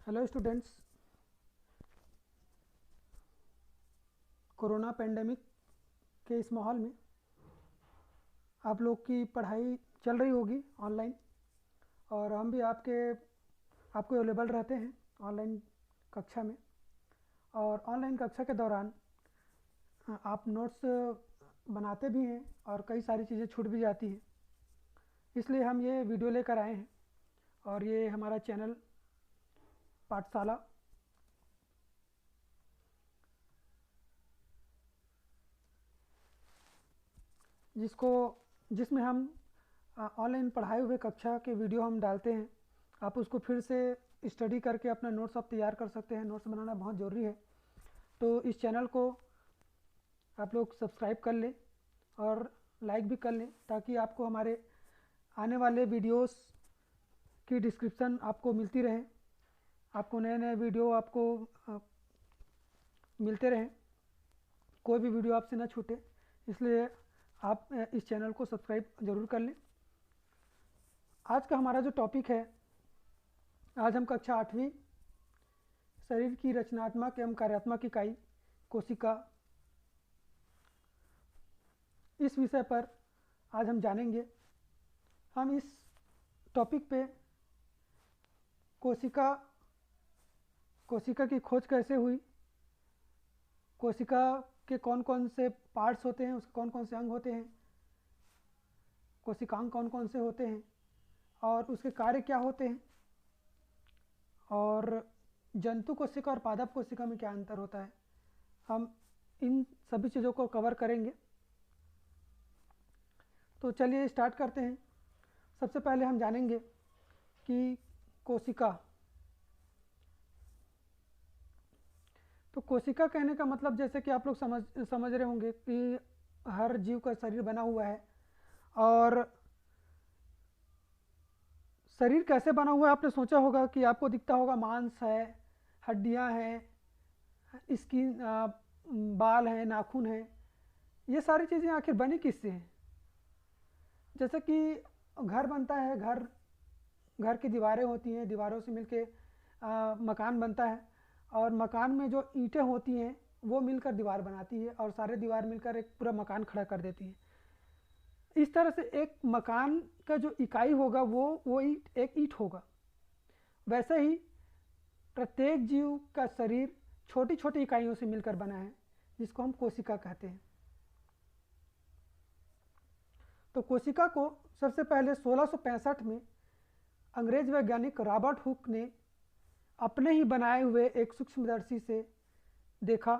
Hello students. Corona pandemic के इस माहौल में आप लोग की पढ़ाई चल रही होगी ऑनलाइन, और हम भी आपको अवेलेबल रहते हैं ऑनलाइन कक्षा में। और ऑनलाइन कक्षा के दौरान आप नोट्स बनाते भी हैं और कई सारी चीज़ें छूट भी जाती हैं। इसलिए हम ये वीडियो लेकर आए हैं और ये हमारा चैनल पाठशाला जिसमें हम ऑनलाइन पढ़ाए हुए कक्षा के वीडियो हम डालते हैं। आप उसको फिर से स्टडी करके अपना नोट्स आप तैयार कर सकते हैं। नोट्स बनाना बहुत ज़रूरी है, तो इस चैनल को आप लोग सब्सक्राइब कर लें और लाइक भी कर लें, ताकि आपको हमारे आने वाले वीडियोस की डिस्क्रिप्शन आपको मिलती रहे, आपको नए नए वीडियो आपको मिलते रहें, कोई भी वीडियो आपसे ना छूटे। इसलिए आप इस चैनल को सब्सक्राइब ज़रूर कर लें। आज का हमारा जो टॉपिक है, आज हम कक्षा 8वीं शरीर की रचनात्मक एवं कार्यात्मक इकाई कोशिका, इस विषय पर आज हम जानेंगे। हम इस टॉपिक पे कोशिका की खोज कैसे हुई, कोशिका के कौन कौन से पार्ट्स होते हैं, उसके कौन कौन से अंग होते हैं, कोशिकांग कौन कौन से होते हैं और उसके कार्य क्या होते हैं, और जंतु कोशिका और पादप कोशिका में क्या अंतर होता है, हम इन सभी चीज़ों को कवर करेंगे। तो चलिए स्टार्ट करते हैं। सबसे पहले हम जानेंगे कि कोशिका, तो कोशिका कहने का मतलब जैसे कि आप लोग समझ रहे होंगे कि हर जीव का शरीर बना हुआ है। और शरीर कैसे बना हुआ है, आपने सोचा होगा कि आपको दिखता होगा मांस है, हड्डियां हैं, स्किन, बाल हैं, नाखून हैं। ये सारी चीज़ें आखिर बनी किससे हैं? जैसे कि घर बनता है, घर की दीवारें होती हैं, दीवारों से मिलके मकान बनता है, और मकान में जो ईंटें होती हैं वो मिलकर दीवार बनाती है, और सारे दीवार मिलकर एक पूरा मकान खड़ा कर देती है। इस तरह से एक मकान का जो इकाई होगा वो एक ईंट होगा। वैसे ही प्रत्येक जीव का शरीर छोटी छोटी इकाइयों से मिलकर बना है, जिसको हम कोशिका कहते हैं। तो कोशिका को सबसे पहले 1665 में अंग्रेज वैज्ञानिक रॉबर्ट हुक ने अपने ही बनाए हुए एक सूक्ष्मदर्शी से देखा।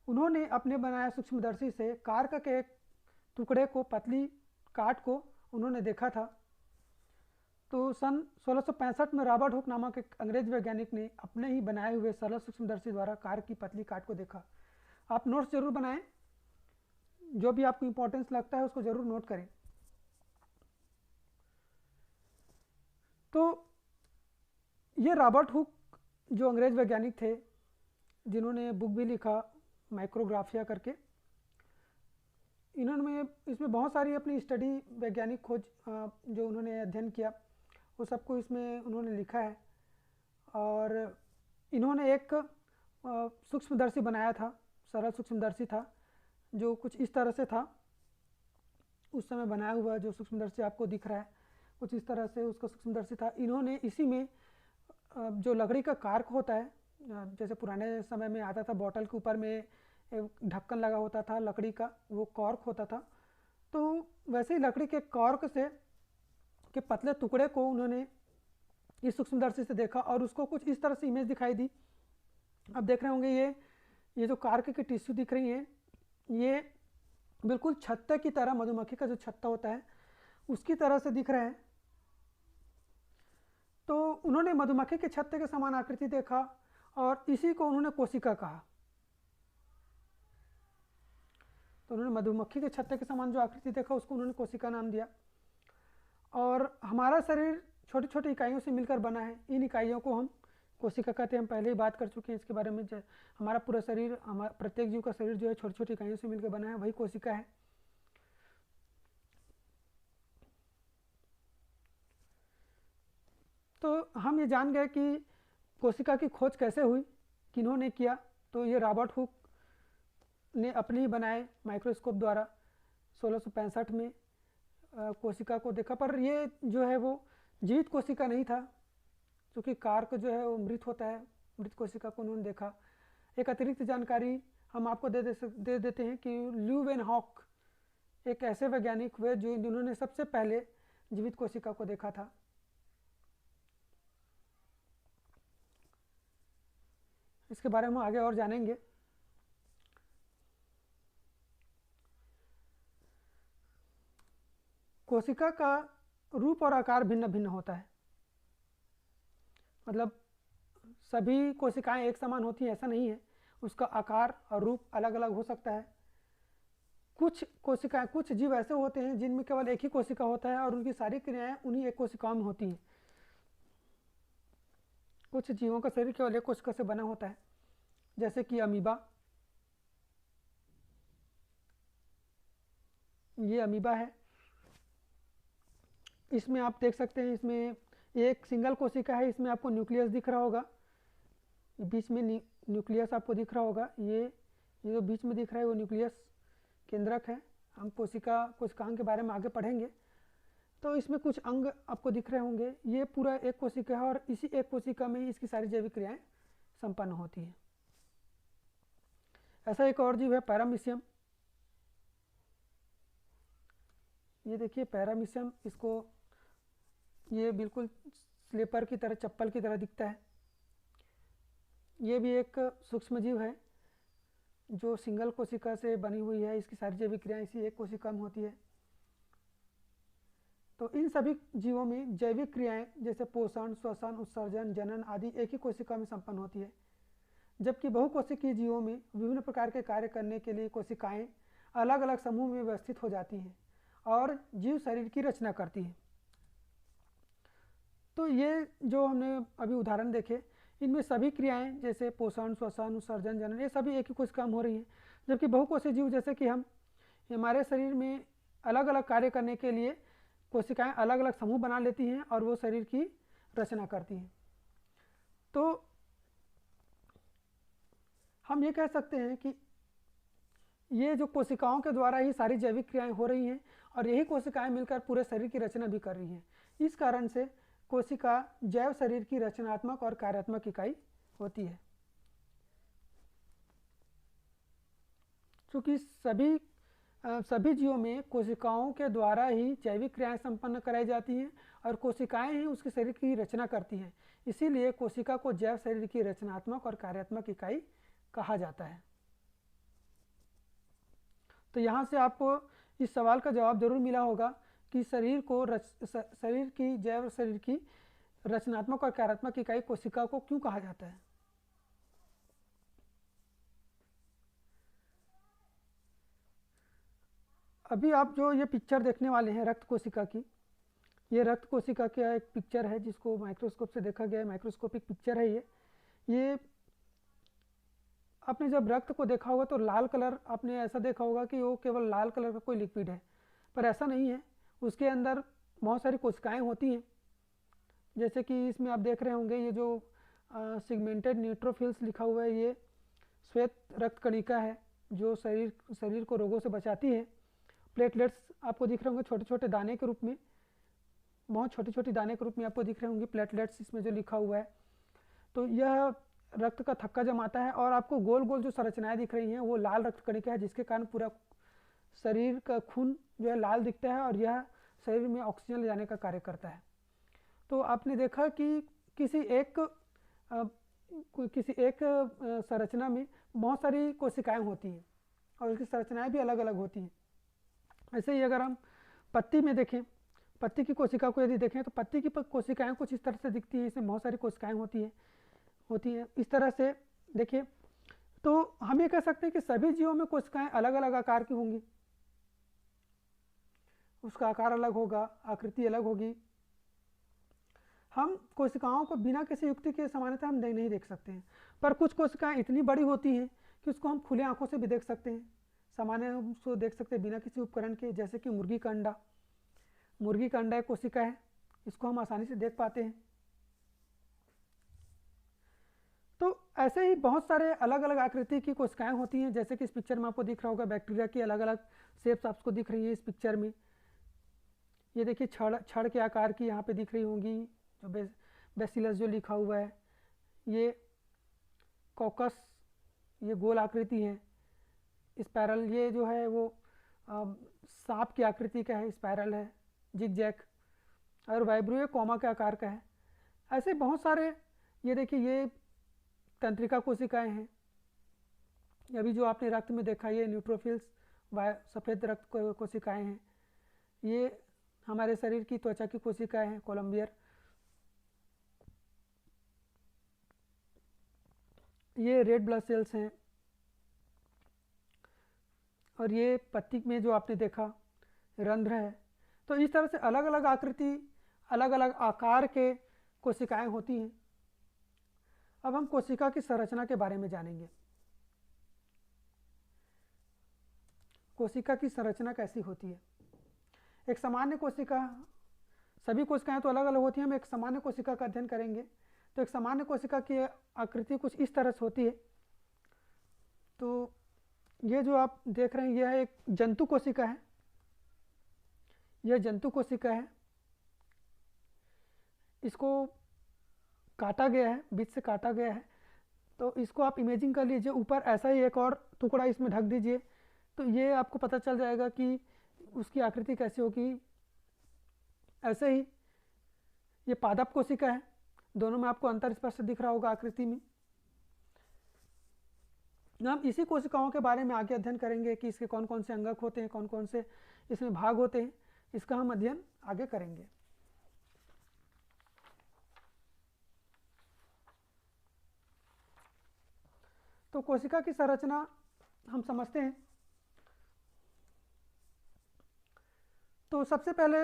उन्होंने अपने बनाए सूक्ष्मदर्शी से कार्क के एक टुकड़े को, पतली काट को उन्होंने देखा था। तो सन 1665 में रॉबर्ट हुक नामक एक अंग्रेज वैज्ञानिक ने अपने ही बनाए हुए सरल सूक्ष्मदर्शी द्वारा कार्क की पतली काट को देखा। आप नोट्स जरूर बनाएं, जो भी आपको इंपॉर्टेंस लगता है उसको जरूर नोट करें। तो ये रॉबर्ट हुक जो अंग्रेज वैज्ञानिक थे, जिन्होंने बुक भी लिखा माइक्रोग्राफिया करके, इन्होंने इसमें बहुत सारी अपनी स्टडी, वैज्ञानिक खोज जो उन्होंने अध्ययन किया वो सबको इसमें उन्होंने लिखा है। और इन्होंने एक सूक्ष्मदर्शी बनाया था, सरल सूक्ष्मदर्शी था, जो कुछ इस तरह से था। उस समय बनाया हुआ जो सूक्ष्मदर्शी आपको दिख रहा है, कुछ इस तरह से उसका सूक्ष्मदर्शी था। इन्होंने इसी में जो लकड़ी का कार्क होता है, जैसे पुराने समय में आता था, बॉटल के ऊपर में ढक्कन लगा होता था लकड़ी का, वो कॉर्क होता था। तो वैसे ही लकड़ी के कॉर्क से के पतले टुकड़े को उन्होंने इस सूक्ष्मदर्शी से देखा, और उसको कुछ इस तरह से इमेज दिखाई दी। अब देख रहे होंगे ये जो कार्क की टिश्यू दिख रही है, ये बिल्कुल छत्ते की तरह, मधुमक्खी का जो छत्ता होता है उसकी तरह से दिख रहा है। तो उन्होंने मधुमक्खी के छत्ते के समान आकृति देखा, और इसी को उन्होंने कोशिका कहा। तो उन्होंने मधुमक्खी के छत्ते के समान जो आकृति देखा उसको उन्होंने कोशिका नाम दिया। और हमारा शरीर छोटी छोटी इकाइयों से मिलकर बना है, इन इकाइयों को हम कोशिका कहते हैं। हम पहले ही बात कर चुके हैं इसके बारे में। हमारा पूरा शरीर, हमारा प्रत्येक जीव का शरीर जो है छोटी छोटी इकाइयों से मिलकर बना है, वही कोशिका है। तो हम ये जान गए कि कोशिका की खोज कैसे हुई, किन्होंने किया, तो ये रॉबर्ट हुक ने अपने ही बनाए माइक्रोस्कोप द्वारा 1665 में कोशिका को देखा। पर ये जो है वो जीवित कोशिका नहीं था, क्योंकि कार्क जो है वो मृत होता है, मृत कोशिका को उन्होंने देखा। एक अतिरिक्त जानकारी हम आपको दे देते हैं कि ल्यूवेनहॉक एक ऐसे वैज्ञानिक हुए जिन्होंने सबसे पहले जीवित कोशिका को देखा था। इसके बारे में आगे और जानेंगे। कोशिका का रूप और आकार भिन्न भिन्न होता है, मतलब सभी कोशिकाएं एक समान होती हैं ऐसा नहीं है, उसका आकार और रूप अलग अलग हो सकता है। कुछ कोशिकाएं, कुछ जीव ऐसे होते हैं जिनमें केवल एक ही कोशिका होता है और उनकी सारी क्रियाएं उन्हीं एक कोशिकाओं में होती हैं। कुछ जीवों का शरीर केवल एक कोशिका से बना होता है, जैसे कि अमीबा। ये अमीबा है, इसमें आप देख सकते हैं, इसमें एक सिंगल कोशिका है, इसमें आपको न्यूक्लियस दिख रहा होगा, बीच में न्यूक्लियस आपको दिख रहा होगा। ये जो बीच में दिख रहा है वो न्यूक्लियस केंद्रक है। हम कोशिकाओं के बारे में आगे पढ़ेंगे। तो इसमें कुछ अंग आपको दिख रहे होंगे। ये पूरा एक कोशिका है और इसी एक कोशिका में ही इसकी सारी जैविक क्रियाएं संपन्न होती हैं। ऐसा एक और जीव है पैरामीशियम। ये देखिए पैरामीशियम, इसको ये बिल्कुल स्लीपर की तरह, चप्पल की तरह दिखता है। ये भी एक सूक्ष्म जीव है जो सिंगल कोशिका से बनी हुई है, इसकी सारी जैविक क्रियाएं इसी एक कोशिका में होती है। तो इन सभी जीवों में जैविक क्रियाएं जैसे पोषण, श्वसन, उत्सर्जन, जनन आदि एक ही कोशिका में संपन्न होती है, जबकि बहुकोशिकीय जीवों में विभिन्न प्रकार के कार्य करने के लिए कोशिकाएं अलग अलग समूह में व्यवस्थित हो जाती हैं और जीव शरीर की रचना करती हैं। तो ये जो हमने अभी उदाहरण देखे, इनमें सभी क्रियाएं जैसे पोषण, श्वसन, उत्सर्जन, जनन, ये सभी एक ही कोशिका में हो रही हैं, जबकि बहुकोशीय जीव जैसे कि हमारे शरीर में अलग अलग कार्य करने के लिए कोशिकाएं अलग अलग समूह बना लेती हैं और वो शरीर की रचना करती हैं। तो हम ये कह सकते हैं कि ये जो कोशिकाओं के द्वारा ही सारी जैविक क्रियाएं हो रही हैं और यही कोशिकाएं मिलकर पूरे शरीर की रचना भी कर रही हैं। इस कारण से कोशिका जैव शरीर की रचनात्मक और कार्यात्मक इकाई होती है। चूँकि सभी जीवों में कोशिकाओं के द्वारा ही जैविक क्रियाएं संपन्न कराई जाती हैं और कोशिकाएं ही उसके शरीर की रचना करती हैं, इसीलिए कोशिका को जैव शरीर की रचनात्मक और कार्यात्मक इकाई कहा जाता है। तो यहाँ से आपको इस सवाल का जवाब जरूर मिला होगा कि शरीर की जैव शरीर की रचनात्मक और कार्यात्मक इकाई कोशिका को क्यों कहा जाता है। अभी आप जो ये पिक्चर देखने वाले हैं रक्त कोशिका की, ये रक्त कोशिका का एक पिक्चर है जिसको माइक्रोस्कोप से देखा गया है, माइक्रोस्कोपिक पिक्चर है ये आपने जब रक्त को देखा होगा तो लाल कलर आपने ऐसा देखा होगा कि वो केवल लाल कलर का कोई लिक्विड है, पर ऐसा नहीं है। उसके अंदर बहुत सारी कोशिकाएं होती हैं, जैसे कि इसमें आप देख रहे होंगे ये जो सिगमेंटेड न्यूट्रोफिल्स लिखा हुआ है, ये श्वेत रक्त कणिका है जो शरीर को रोगों से बचाती है। प्लेटलेट्स आपको दिख रहे होंगे छोटे छोटे दाने के रूप में, बहुत छोटी छोटी दाने के रूप में आपको दिख रहे होंगे प्लेटलेट्स, इसमें जो लिखा हुआ है। तो यह रक्त का थक्का जमाता है और आपको गोल गोल जो संरचनाएं दिख रही हैं वो लाल रक्त कणिका है, जिसके कारण पूरा शरीर का खून जो है लाल दिखता है और यह शरीर में ऑक्सीजन ले जाने का कार्य करता है। तो आपने देखा कि किसी एक संरचना में बहुत सारी कोशिकाएं होती हैं और उसकी संरचनाएं भी अलग अलग होती हैं। ऐसे ही अगर हम पत्ती में देखें, पत्ती की कोशिका को यदि देखें तो पत्ती की कोशिकाएं कुछ इस तरह से दिखती हैं, इसमें बहुत सारी कोशिकाएं होती हैं इस तरह से देखिए। तो हम ये कह सकते हैं कि सभी जीवों में कोशिकाएं अलग अलग आकार की होंगी, उसका आकार अलग होगा, आकृति अलग होगी। हम कोशिकाओं को बिना किसी युक्ति के सामान्यतः हम नहीं देख सकते हैं, पर कुछ कोशिकाएं इतनी बड़ी होती हैं कि उसको हम खुले आंखों से भी देख सकते हैं, सामान्य उसको देख सकते हैं बिना किसी उपकरण के, जैसे कि मुर्गी का अंडा। मुर्गी का अंडा एक कोशिका है, इसको हम आसानी से देख पाते हैं। ऐसे ही बहुत सारे अलग अलग आकृति की कोशिकाएं होती हैं, जैसे कि इस पिक्चर में आपको दिख रहा होगा बैक्टीरिया की अलग अलग शेप्स आपको दिख रही हैं इस पिक्चर में। ये देखिए छड़ के आकार की यहाँ पे दिख रही होंगी, जो बेसिलस जो लिखा हुआ है। ये कॉकस, ये गोल आकृति है। स्पायरल ये जो है वो सांप की आकृति का है, स्पायरल है, जिगजैग। और वाइब्रो ये कॉमा के आकार का है। ऐसे बहुत सारे, ये देखिए ये तंत्रिका कोशिकाएं हैं। अभी जो आपने रक्त में देखा ये न्यूट्रोफिल्स सफ़ेद रक्त कोशिकाएं हैं। ये हमारे शरीर की त्वचा की कोशिकाएं हैं, कोलम्बियर। ये रेड ब्लड सेल्स हैं। और ये पत्ती में जो आपने देखा रंध्र है। तो इस तरह से अलग अलग आकृति, अलग अलग आकार के कोशिकाएं होती हैं। अब हम कोशिका की संरचना के बारे में जानेंगे। कोशिका की संरचना कैसी होती है। एक सामान्य कोशिका, सभी कोशिकाएं तो अलग अलग होती हैं, हम एक सामान्य कोशिका का अध्ययन करेंगे। तो एक सामान्य कोशिका की आकृति कुछ इस तरह से होती है। तो ये जो आप देख रहे हैं यह एक जंतु कोशिका है। यह जंतु कोशिका है, इसको काटा गया है, बीच से काटा गया है। तो इसको आप इमेजिंग कर लीजिए, ऊपर ऐसा ही एक और टुकड़ा इसमें ढक दीजिए, तो ये आपको पता चल जाएगा कि उसकी आकृति कैसी होगी। ऐसे ही ये पादप कोशिका है, दोनों में आपको अंतर स्पष्ट दिख रहा होगा आकृति में। हम इसी कोशिकाओं के बारे में आगे अध्ययन करेंगे कि इसके कौन कौन से अंगक होते हैं, कौन कौन से इसमें भाग होते हैं, इसका हम अध्ययन आगे करेंगे। तो कोशिका की संरचना हम समझते हैं। तो सबसे पहले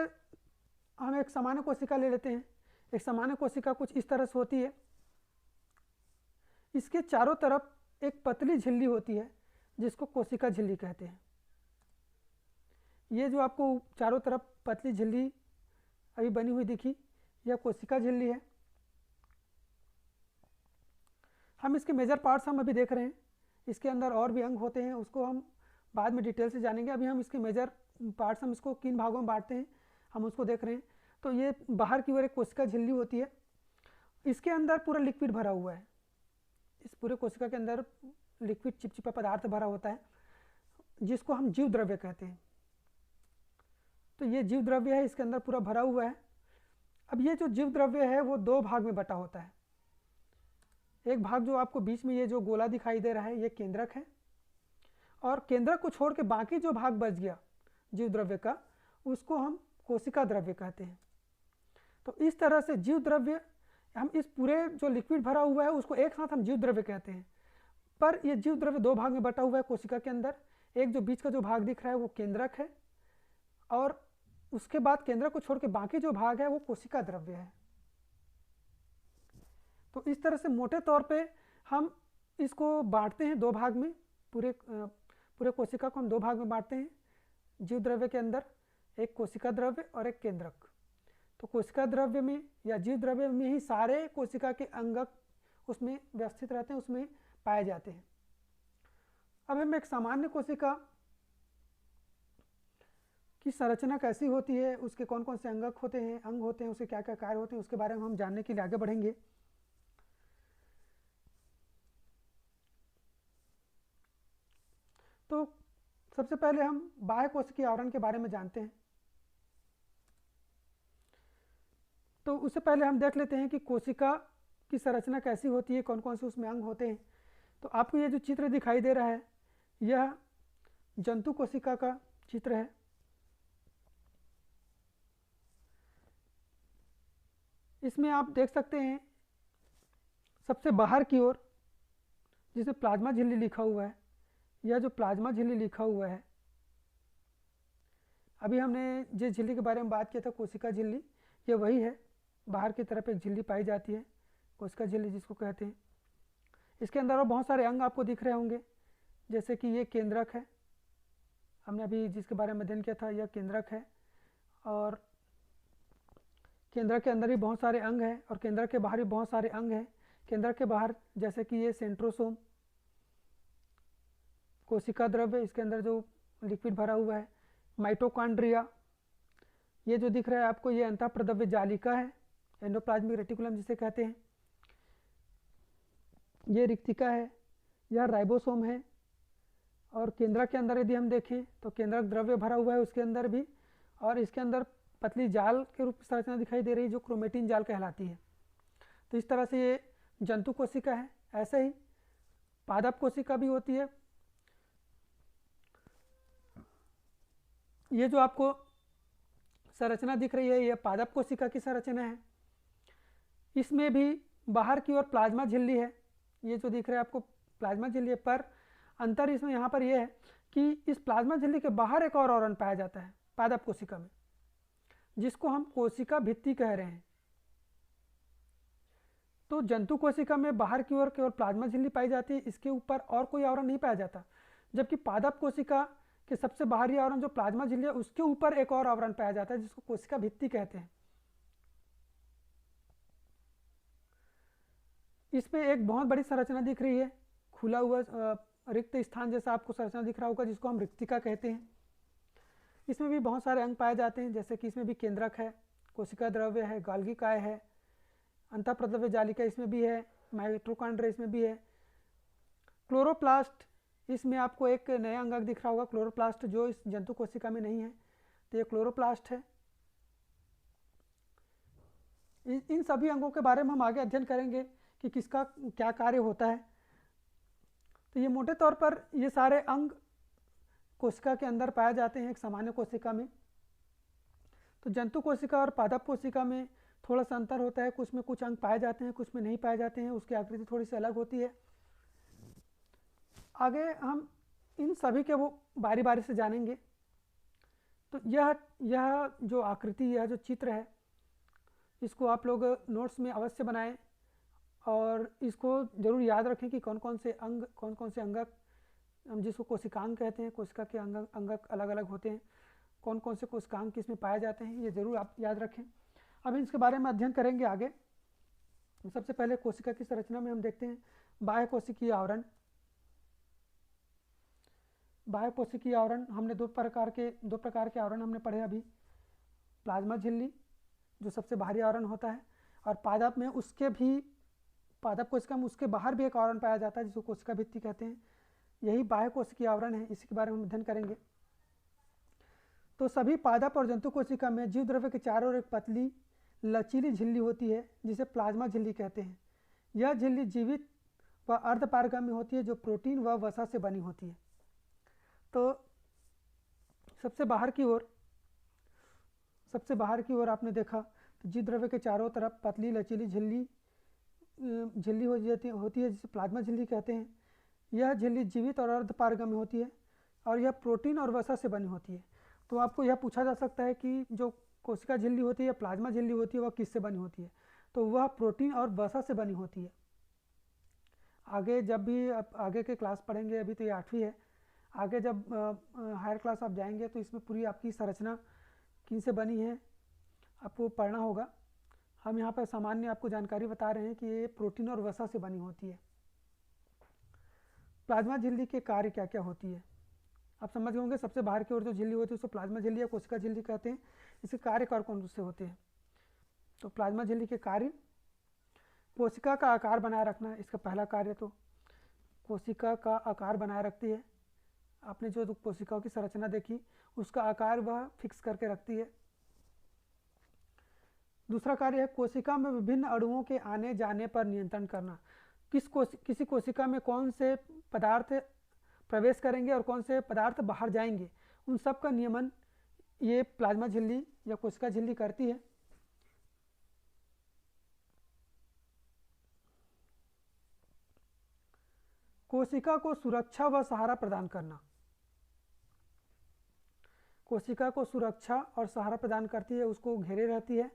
हम एक सामान्य कोशिका ले लेते हैं। एक सामान्य कोशिका कुछ इस तरह से होती है। इसके चारों तरफ एक पतली झिल्ली होती है जिसको कोशिका झिल्ली कहते हैं। ये जो आपको चारों तरफ पतली झिल्ली अभी बनी हुई दिखी, यह कोशिका झिल्ली है। हम इसके मेजर पार्ट्स हम अभी देख रहे हैं। इसके अंदर और भी अंग होते हैं, उसको हम बाद में डिटेल से जानेंगे। अभी हम इसके मेजर पार्ट्स, हम इसको किन भागों में बांटते हैं, हम उसको देख रहे हैं। तो ये बाहर की ओर एक कोशिका झिल्ली होती है। इसके अंदर पूरा लिक्विड भरा हुआ है। इस पूरे कोशिका के अंदर लिक्विड चिपचिपा पदार्थ भरा होता है जिसको हम जीव द्रव्य कहते हैं। तो ये जीव द्रव्य है, इसके अंदर पूरा भरा हुआ है। अब ये जो जीव द्रव्य है वो दो भाग में बटा होता है। एक भाग जो आपको बीच में ये जो गोला दिखाई दे रहा है ये केंद्रक है, और केंद्रक को छोड़ के बाकी जो भाग बच गया जीव द्रव्य का, उसको हम कोशिका द्रव्य कहते हैं। तो इस तरह से जीव द्रव्य, हम इस पूरे जो लिक्विड भरा हुआ है उसको एक साथ हम जीव द्रव्य कहते हैं। पर ये जीव द्रव्य दो भाग में बटा हुआ है कोशिका के अंदर। एक जो बीच का जो भाग दिख रहा है वो केंद्रक है, और उसके बाद केंद्रक को छोड़ के बाकी जो भाग है वो कोशिका द्रव्य है। तो इस तरह से मोटे तौर पे हम इसको बांटते हैं दो भाग में। पूरे कोशिका को हम दो भाग में बांटते हैं जीव द्रव्य के अंदर, एक कोशिका द्रव्य और एक केंद्रक। तो कोशिका द्रव्य में या जीव द्रव्य में ही सारे कोशिका के अंगक उसमें व्यवस्थित रहते हैं, उसमें पाए जाते हैं। अब हम एक सामान्य कोशिका की संरचना कैसी होती है, उसके कौन कौन से अंगक होते हैं, अंग होते हैं, उसके क्या क्या कार्य होते हैं, उसके बारे में हम जानने के लिए आगे बढ़ेंगे। तो सबसे पहले हम बाह्य कोशिकीय आवरण के बारे में जानते हैं। तो उससे पहले हम देख लेते हैं कि कोशिका की संरचना कैसी होती है, कौन कौन से उसमें अंग होते हैं। तो आपको ये जो चित्र दिखाई दे रहा है यह जंतु कोशिका का चित्र है। इसमें आप देख सकते हैं सबसे बाहर की ओर जिसमें प्लाज्मा झिल्ली लिखा हुआ है, यह जो प्लाज्मा झिल्ली लिखा हुआ है, अभी हमने जिस झिल्ली के बारे में बात किया था कोशिका झिल्ली, ये वही है। बाहर की तरफ एक झिल्ली पाई जाती है, कोशिका झिल्ली जिसको कहते हैं। इसके अंदर और बहुत सारे अंग आपको दिख रहे होंगे, जैसे कि ये केंद्रक है, हमने अभी जिसके बारे में अध्ययन किया था यह केंद्रक है। और केंद्रक के अंदर भी बहुत सारे अंग हैं और केंद्रक के बाहर भी बहुत सारे अंग हैं। केंद्रक के बाहर जैसे कि ये सेंट्रोसोम, कोशिका द्रव्य, इसके अंदर जो लिक्विड भरा हुआ है। माइटोकॉन्ड्रिया, ये जो दिख रहा है आपको, ये अंतःप्रद्रव्य जालिका है, एंडोप्लाज्मिक रेटिकुलम जिसे कहते हैं। ये रिक्तिका है, यह राइबोसोम है। और केंद्रक के अंदर यदि हम देखें तो केंद्रक द्रव्य भरा हुआ है उसके अंदर भी, और इसके अंदर पतली जाल के रूप में संरचना दिखाई दे रही है जो क्रोमेटिन जाल कहलाती है। तो इस तरह से ये जंतु कोशिका है। ऐसे ही पादप कोशिका भी होती है। ये जो आपको संरचना दिख रही है, ये पादप कोशिका की संरचना है। इसमें भी बाहर की ओर प्लाज्मा झिल्ली है, ये जो दिख रहा है आपको प्लाज्मा झिल्ली है, पर अंतर इसमें यहाँ पर यह है कि इस प्लाज्मा झिल्ली के बाहर एक और आवरण पाया जाता है पादप कोशिका में, जिसको हम कोशिका भित्ति कह रहे हैं। तो जंतु कोशिका में बाहर की ओर केवल प्लाज्मा झिल्ली पाई जाती है, इसके ऊपर और कोई आवरण नहीं पाया जाता। जबकि पादप कोशिका के सबसे बाहरी आवरण जो प्लाज्मा झिल्ली है, उसके ऊपर एक और आवरण पाया जाता है जिसको कोशिका भित्ति कहते हैं। इसमें एक बहुत बड़ी संरचना दिख रही है, खुला हुआ रिक्त स्थान जैसा आपको संरचना दिख रहा होगा, जिसको हम रिक्तिका कहते हैं। इसमें भी बहुत सारे अंग पाए जाते हैं, जैसे कि इसमें भी केंद्रक है, कोशिका द्रव्य है, गोल्गी काय है, अंतःप्रद्रव्य जालिका इसमें भी है, माइटोकॉन्ड्रिया इसमें भी है। क्लोरोप्लास्ट, इसमें आपको एक नया अंग दिख रहा होगा क्लोरोप्लास्ट, जो इस जंतु कोशिका में नहीं है, तो ये क्लोरोप्लास्ट है। इन सभी अंगों के बारे में हम आगे अध्ययन करेंगे कि किसका क्या कार्य होता है। तो ये मोटे तौर पर ये सारे अंग कोशिका के अंदर पाए जाते हैं एक सामान्य कोशिका में। तो जंतु कोशिका और पादप कोशिका में थोड़ा सा अंतर होता है, कुछ में कुछ अंग पाए जाते हैं, कुछ में नहीं पाए जाते हैं, उसकी आकृति थोड़ी सी अलग होती है। आगे हम इन सभी के वो बारी बारी से जानेंगे। तो यह जो आकृति, यह जो चित्र है, इसको आप लोग नोट्स में अवश्य बनाएं और इसको जरूर याद रखें कि कौन कौन से अंगक, हम जिसको कोशिकांग कहते हैं, कोशिका के अंगक अलग अलग होते हैं, कौन कौन से कोशिकांग किसमें पाए जाते हैं, ये जरूर आप याद रखें। अब इसके बारे में अध्ययन करेंगे आगे। सबसे पहले कोशिका की संरचना में हम देखते हैं बाह्य कोशिकीय आवरण। बाह्य कोशिकीय आवरण हमने दो प्रकार के आवरण हमने पढ़े अभी। प्लाज्मा झिल्ली जो सबसे बाहरी आवरण होता है, और पादप में उसके भी, पादप कोशिका में उसके बाहर भी एक आवरण पाया जाता है जिसको कोशिका भित्ति कहते हैं। यही बाह्य कोशिकीय आवरण है, इसी के बारे में हम अध्ययन करेंगे। तो सभी पादप और जंतु कोशिका में जीव द्रव्य के चारों ओर एक पतली लचीली झिल्ली होती है जिसे प्लाज्मा झिल्ली कहते हैं। यह झिल्ली जीवित व अर्धपारगामी होती है, जो प्रोटीन व वसा से बनी होती है। तो सबसे बाहर की ओर आपने देखा तो जीव द्रव्य के चारों तरफ पतली लचीली झिल्ली होती है जिसे प्लाज्मा झिल्ली कहते हैं। यह झिल्ली जीवित और अर्धपारगामी होती है और यह प्रोटीन और वसा से बनी होती है। तो आपको यह पूछा जा सकता है कि जो कोशिका झिल्ली होती है या प्लाज्मा झिल्ली होती है वह किससे बनी होती है? तो वह प्रोटीन और वसा से बनी होती है। आगे जब भी आप आगे के क्लास पढ़ेंगे, अभी तो ये 8वीं है, आगे जब हायर क्लास आप जाएंगे तो इसमें पूरी आपकी संरचना किन से बनी है आपको पढ़ना होगा। हम यहाँ पर सामान्य आपको जानकारी बता रहे हैं कि ये प्रोटीन और वसा से बनी होती है। प्लाज्मा झिल्ली के कार्य क्या क्या होती है आप समझ गए होंगे। सबसे बाहर की ओर जो झिल्ली होती है उसको प्लाज्मा झिल्ली या कोशिका झिल्ली कहते हैं। इसके कार्य कौन से होते हैं? तो प्लाज्मा झिल्ली के कार्य कोशिका का आकार बनाए रखना है, इसका पहला कार्य। तो कोशिका का आकार बनाए रखती है। आपने जो कोशिकाओं की संरचना देखी उसका आकार वह फिक्स करके रखती है। दूसरा कार्य है कोशिका में विभिन्न अणुओं के आने जाने पर नियंत्रण करना। किसी कोशिका में कौन से पदार्थ प्रवेश करेंगे और कौन से पदार्थ बाहर जाएंगे, उन सब का नियमन ये प्लाज्मा झिल्ली या कोशिका झिल्ली करती है। कोशिका को सुरक्षा व सहारा प्रदान करना। कोशिका को सुरक्षा और सहारा प्रदान करती है, उसको घेरे रहती है,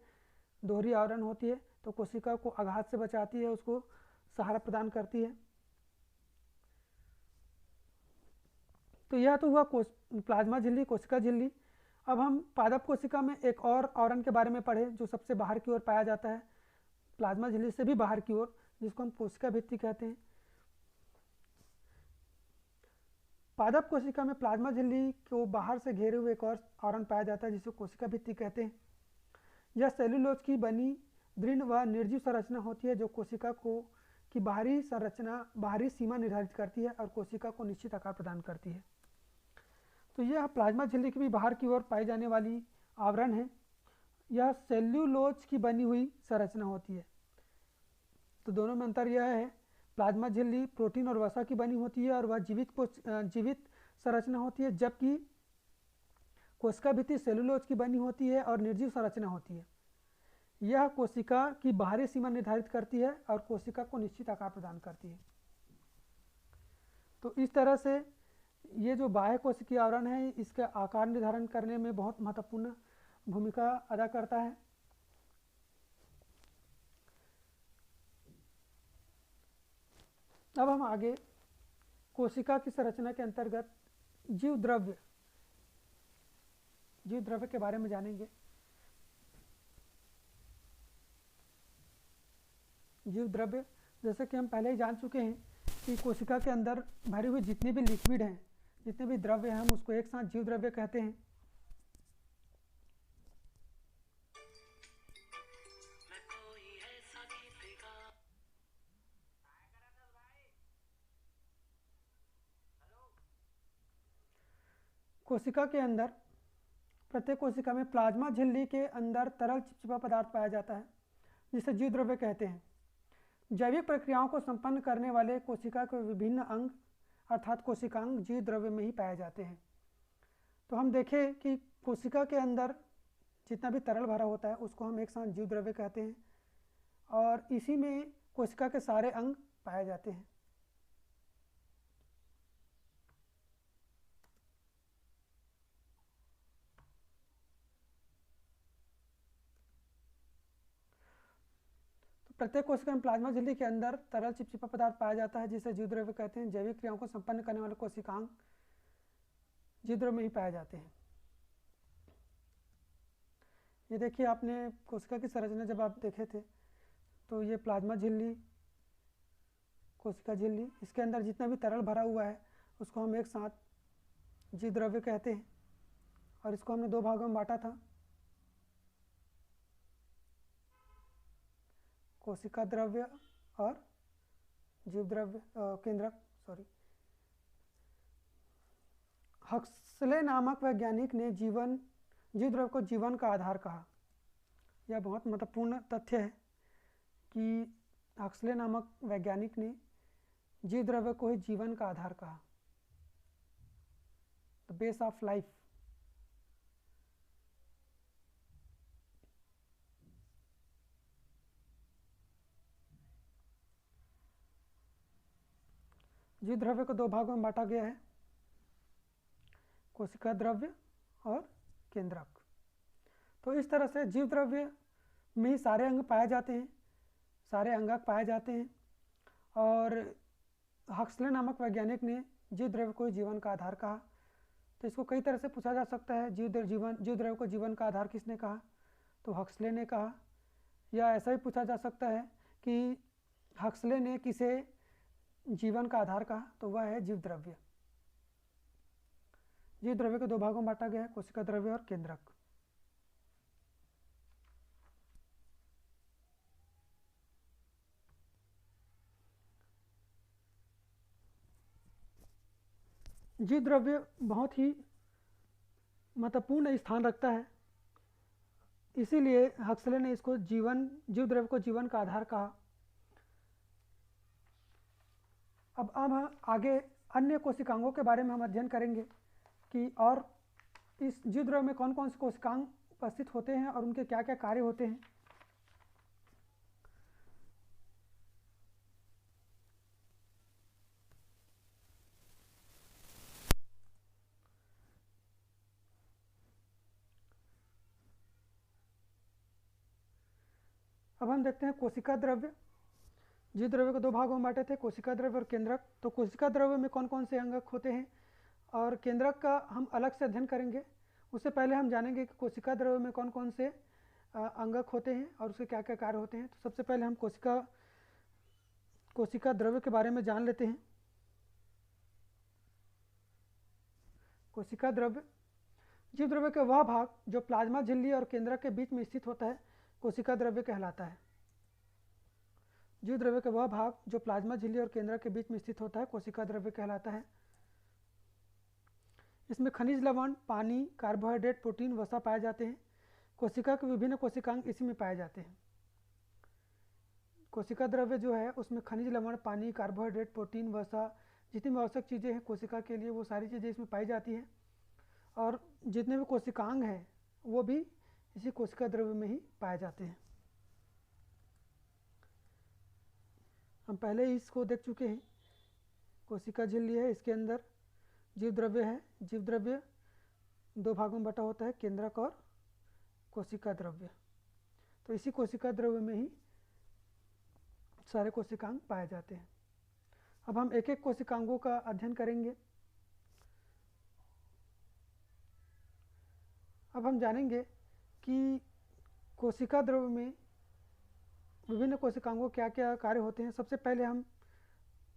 दोहरी आवरण होती है, तो कोशिका को आघात से बचाती है, उसको सहारा प्रदान करती है। तो यह तो हुआ प्लाज्मा झिल्ली, कोशिका झिल्ली। अब हम पादप कोशिका में एक और आवरण के बारे में पढ़े जो सबसे बाहर की ओर पाया जाता है, प्लाज्मा झिल्ली से भी बाहर की ओर, जिसको हम कोशिका भित्ति कहते हैं। पादप कोशिका में प्लाज्मा झिल्ली को बाहर से घेरे हुए एक और आवरण पाया जाता है जिसे कोशिका भित्ति कहते हैं। यह सेल्यूलोज की बनी दृढ़ व निर्जीव संरचना होती है जो कोशिका को की बाहरी सीमा निर्धारित करती है और कोशिका को निश्चित आकार प्रदान करती है। तो यह प्लाज्मा झिल्ली की भी बाहर की ओर पाई जाने वाली आवरण है। यह सेल्यूलोज की बनी हुई संरचना होती है। तो दोनों में अंतर यह है, प्लाज्मा झिल्ली प्रोटीन और वसा की बनी होती है और वह जीवित संरचना होती है, जबकि कोशिका भित्ति सेल्यूलोज की बनी होती है और निर्जीव संरचना होती है। यह कोशिका की बाहरी सीमा निर्धारित करती है और कोशिका को निश्चित आकार प्रदान करती है। तो इस तरह से ये जो बाह्य कोशिकीय आवरण है इसका आकार निर्धारण करने में बहुत महत्वपूर्ण भूमिका अदा करता है। अब हम आगे कोशिका की संरचना के अंतर्गत जीव द्रव्य के बारे में जानेंगे। जीव द्रव्य, जैसे कि हम पहले ही जान चुके हैं कि कोशिका के अंदर भरी हुई जितने भी लिक्विड हैं, जितने भी द्रव्य हैं, हम उसको एक साथ जीव द्रव्य कहते हैं। कोशिका के अंदर प्रत्येक कोशिका में प्लाज्मा झिल्ली के अंदर तरल चिपचिपा पदार्थ पाया जाता है जिसे जीव द्रव्य कहते हैं। जैविक प्रक्रियाओं को संपन्न करने वाले कोशिका के विभिन्न अंग अर्थात कोशिकांग जीव द्रव्य में ही पाए जाते हैं। तो हम देखें कि कोशिका के अंदर जितना भी तरल भरा होता है उसको हम एक साथ जीव द्रव्य कहते हैं और इसी में कोशिका के सारे अंग पाए जाते हैं। प्रत्येक कोशिका में प्लाज्मा झिल्ली के अंदर तरल चिपचिपा पदार्थ पाया जाता है जिसे जीव द्रव्य कहते हैं। जैविक क्रियाओं को संपन्न करने वाले कोशिकांग जीव द्रव्य में ही पाए जाते हैं। ये देखिए, आपने कोशिका की संरचना जब आप देखे थे तो ये प्लाज्मा झिल्ली, कोशिका झिल्ली, इसके अंदर जितना भी तरल भरा हुआ है उसको हम एक साथ जीव द्रव्य कहते हैं और इसको हमने दो भागों में बांटा था, कोशिका द्रव्य और जीव द्रव्य केंद्रक। हक्सले नामक वैज्ञानिक ने जीव द्रव्य को जीवन का आधार कहा। यह बहुत महत्वपूर्ण तथ्य है कि हक्सले नामक वैज्ञानिक ने जीव द्रव्य को ही जीवन का आधार कहा, द बेस ऑफ लाइफ। जीव द्रव्य को दो भागों में बांटा गया है, कोशिका द्रव्य और केंद्रक। तो इस तरह से जीव द्रव्य में ही सारे अंग पाए जाते हैं, सारे अंगक पाए जाते हैं और हक्सले नामक वैज्ञानिक ने जीव द्रव्य को जीवन का आधार कहा। तो इसको कई तरह से पूछा जा सकता है, जीव द्रव्य को जीवन का आधार किसने कहा? तो हक्सले ने कहा। या ऐसा ही पूछा जा सकता है कि हक्सले ने किसे जीवन का आधार कहा? तो वह है जीव द्रव्य। जीव द्रव्य को दो भागों में बांटा गया है, कोशिका द्रव्य और केंद्रक। जीव द्रव्य बहुत ही महत्वपूर्ण स्थान रखता है, इसीलिए हक्सले ने इसको जीव द्रव्य को जीवन का आधार कहा। अब हम आगे अन्य कोशिकांगों के बारे में हम अध्ययन करेंगे कि और इस जीव द्रव्य में कौन कौन से कोशिकांग उपस्थित होते हैं और उनके क्या क्या कार्य होते हैं। अब हम देखते हैं कोशिका द्रव्य। जीव द्रव्य को दो भागों में बांटे थे, कोशिका द्रव्य और केंद्रक। तो कोशिका द्रव्य में कौन कौन से अंगक होते हैं और केंद्रक का हम अलग से अध्ययन करेंगे। उससे पहले हम जानेंगे कि कोशिका द्रव्य में कौन कौन से अंगक होते हैं और उसके क्या क्या कार्य होते हैं। तो सबसे पहले हम कोशिका कोशिका द्रव्य के बारे में जान लेते हैं। कोशिका द्रव्य, जीव द्रव्य का वह भाग जो प्लाज्मा झिल्ली और केंद्रक के बीच में स्थित होता है कोशिका द्रव्य कहलाता है। जीव द्रव्य का वह भाग जो प्लाज्मा झिल्ली और केंद्रक के बीच में स्थित होता है कोशिका द्रव्य कहलाता है। इसमें खनिज लवण, पानी, कार्बोहाइड्रेट, प्रोटीन, वसा पाए जाते हैं। कोशिका के विभिन्न कोशिकांग इसी में पाए जाते हैं। कोशिका द्रव्य जो है उसमें खनिज लवण, पानी, कार्बोहाइड्रेट, प्रोटीन, वसा, जितनी भी आवश्यक चीज़ें हैं कोशिका के लिए वो सारी चीज़ें इसमें पाई जाती हैं। और जितने भी कोशिकांग हैं वो भी इसी कोशिका द्रव्य में ही पाए जाते हैं। हम पहले ही इसको देख चुके हैं। कोशिका झिल्ली है, इसके अंदर जीव द्रव्य है। जीव द्रव्य दो भागों में बटा होता है, केंद्रक और कोशिका द्रव्य। तो इसी कोशिका द्रव्य में ही सारे कोशिकांग पाए जाते हैं। अब हम एक एक कोशिकांगों का अध्ययन करेंगे। अब हम जानेंगे कि कोशिका द्रव्य में विभिन्न कोशिकांगों क्या क्या कार्य होते हैं। सबसे पहले हम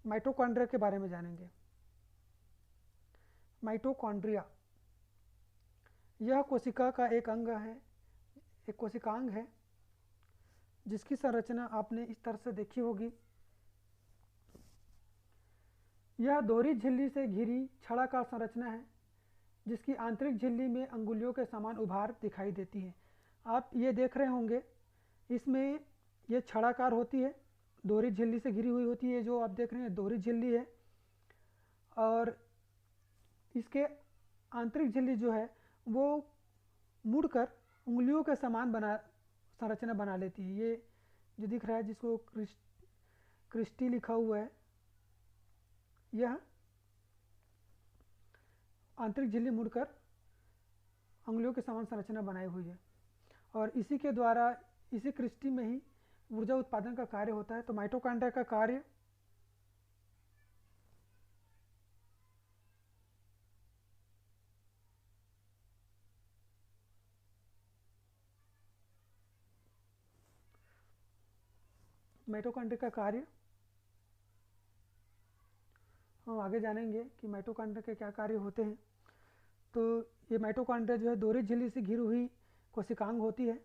माइटोकॉन्ड्रिया के बारे में जानेंगे। माइटोकॉन्ड्रिया यह कोशिका का एक अंग है, एक कोशिकांग है जिसकी संरचना आपने इस तरह से देखी होगी। यह दोहरी झिल्ली से घिरी छड़ाकार संरचना है जिसकी आंतरिक झिल्ली में अंगुलियों के समान उभार दिखाई देती है। आप ये देख रहे होंगे, इसमें ये छड़ाकार होती है, दोहरी झिल्ली से घिरी हुई होती है। जो आप देख रहे हैं दोहरी झिल्ली है और इसके आंतरिक झिल्ली जो है वो मुड़कर उंगलियों के समान संरचना बना लेती है। ये जो दिख रहा है जिसको क्रिस्टी लिखा हुआ है, यह आंतरिक झिल्ली मुड़कर उंगलियों के समान संरचना बनाई हुई है और इसी के द्वारा, इसी क्रिस्टी में ही ऊर्जा उत्पादन का कार्य होता है। तो माइटोकॉन्ड्रिया का कार्य हम आगे जानेंगे कि माइटोकॉन्ड्रिया के क्या कार्य होते हैं। तो ये माइटोकॉन्ड्रिया जो है दोहरी झिल्ली से घिरी हुई कोशिकांग होती है।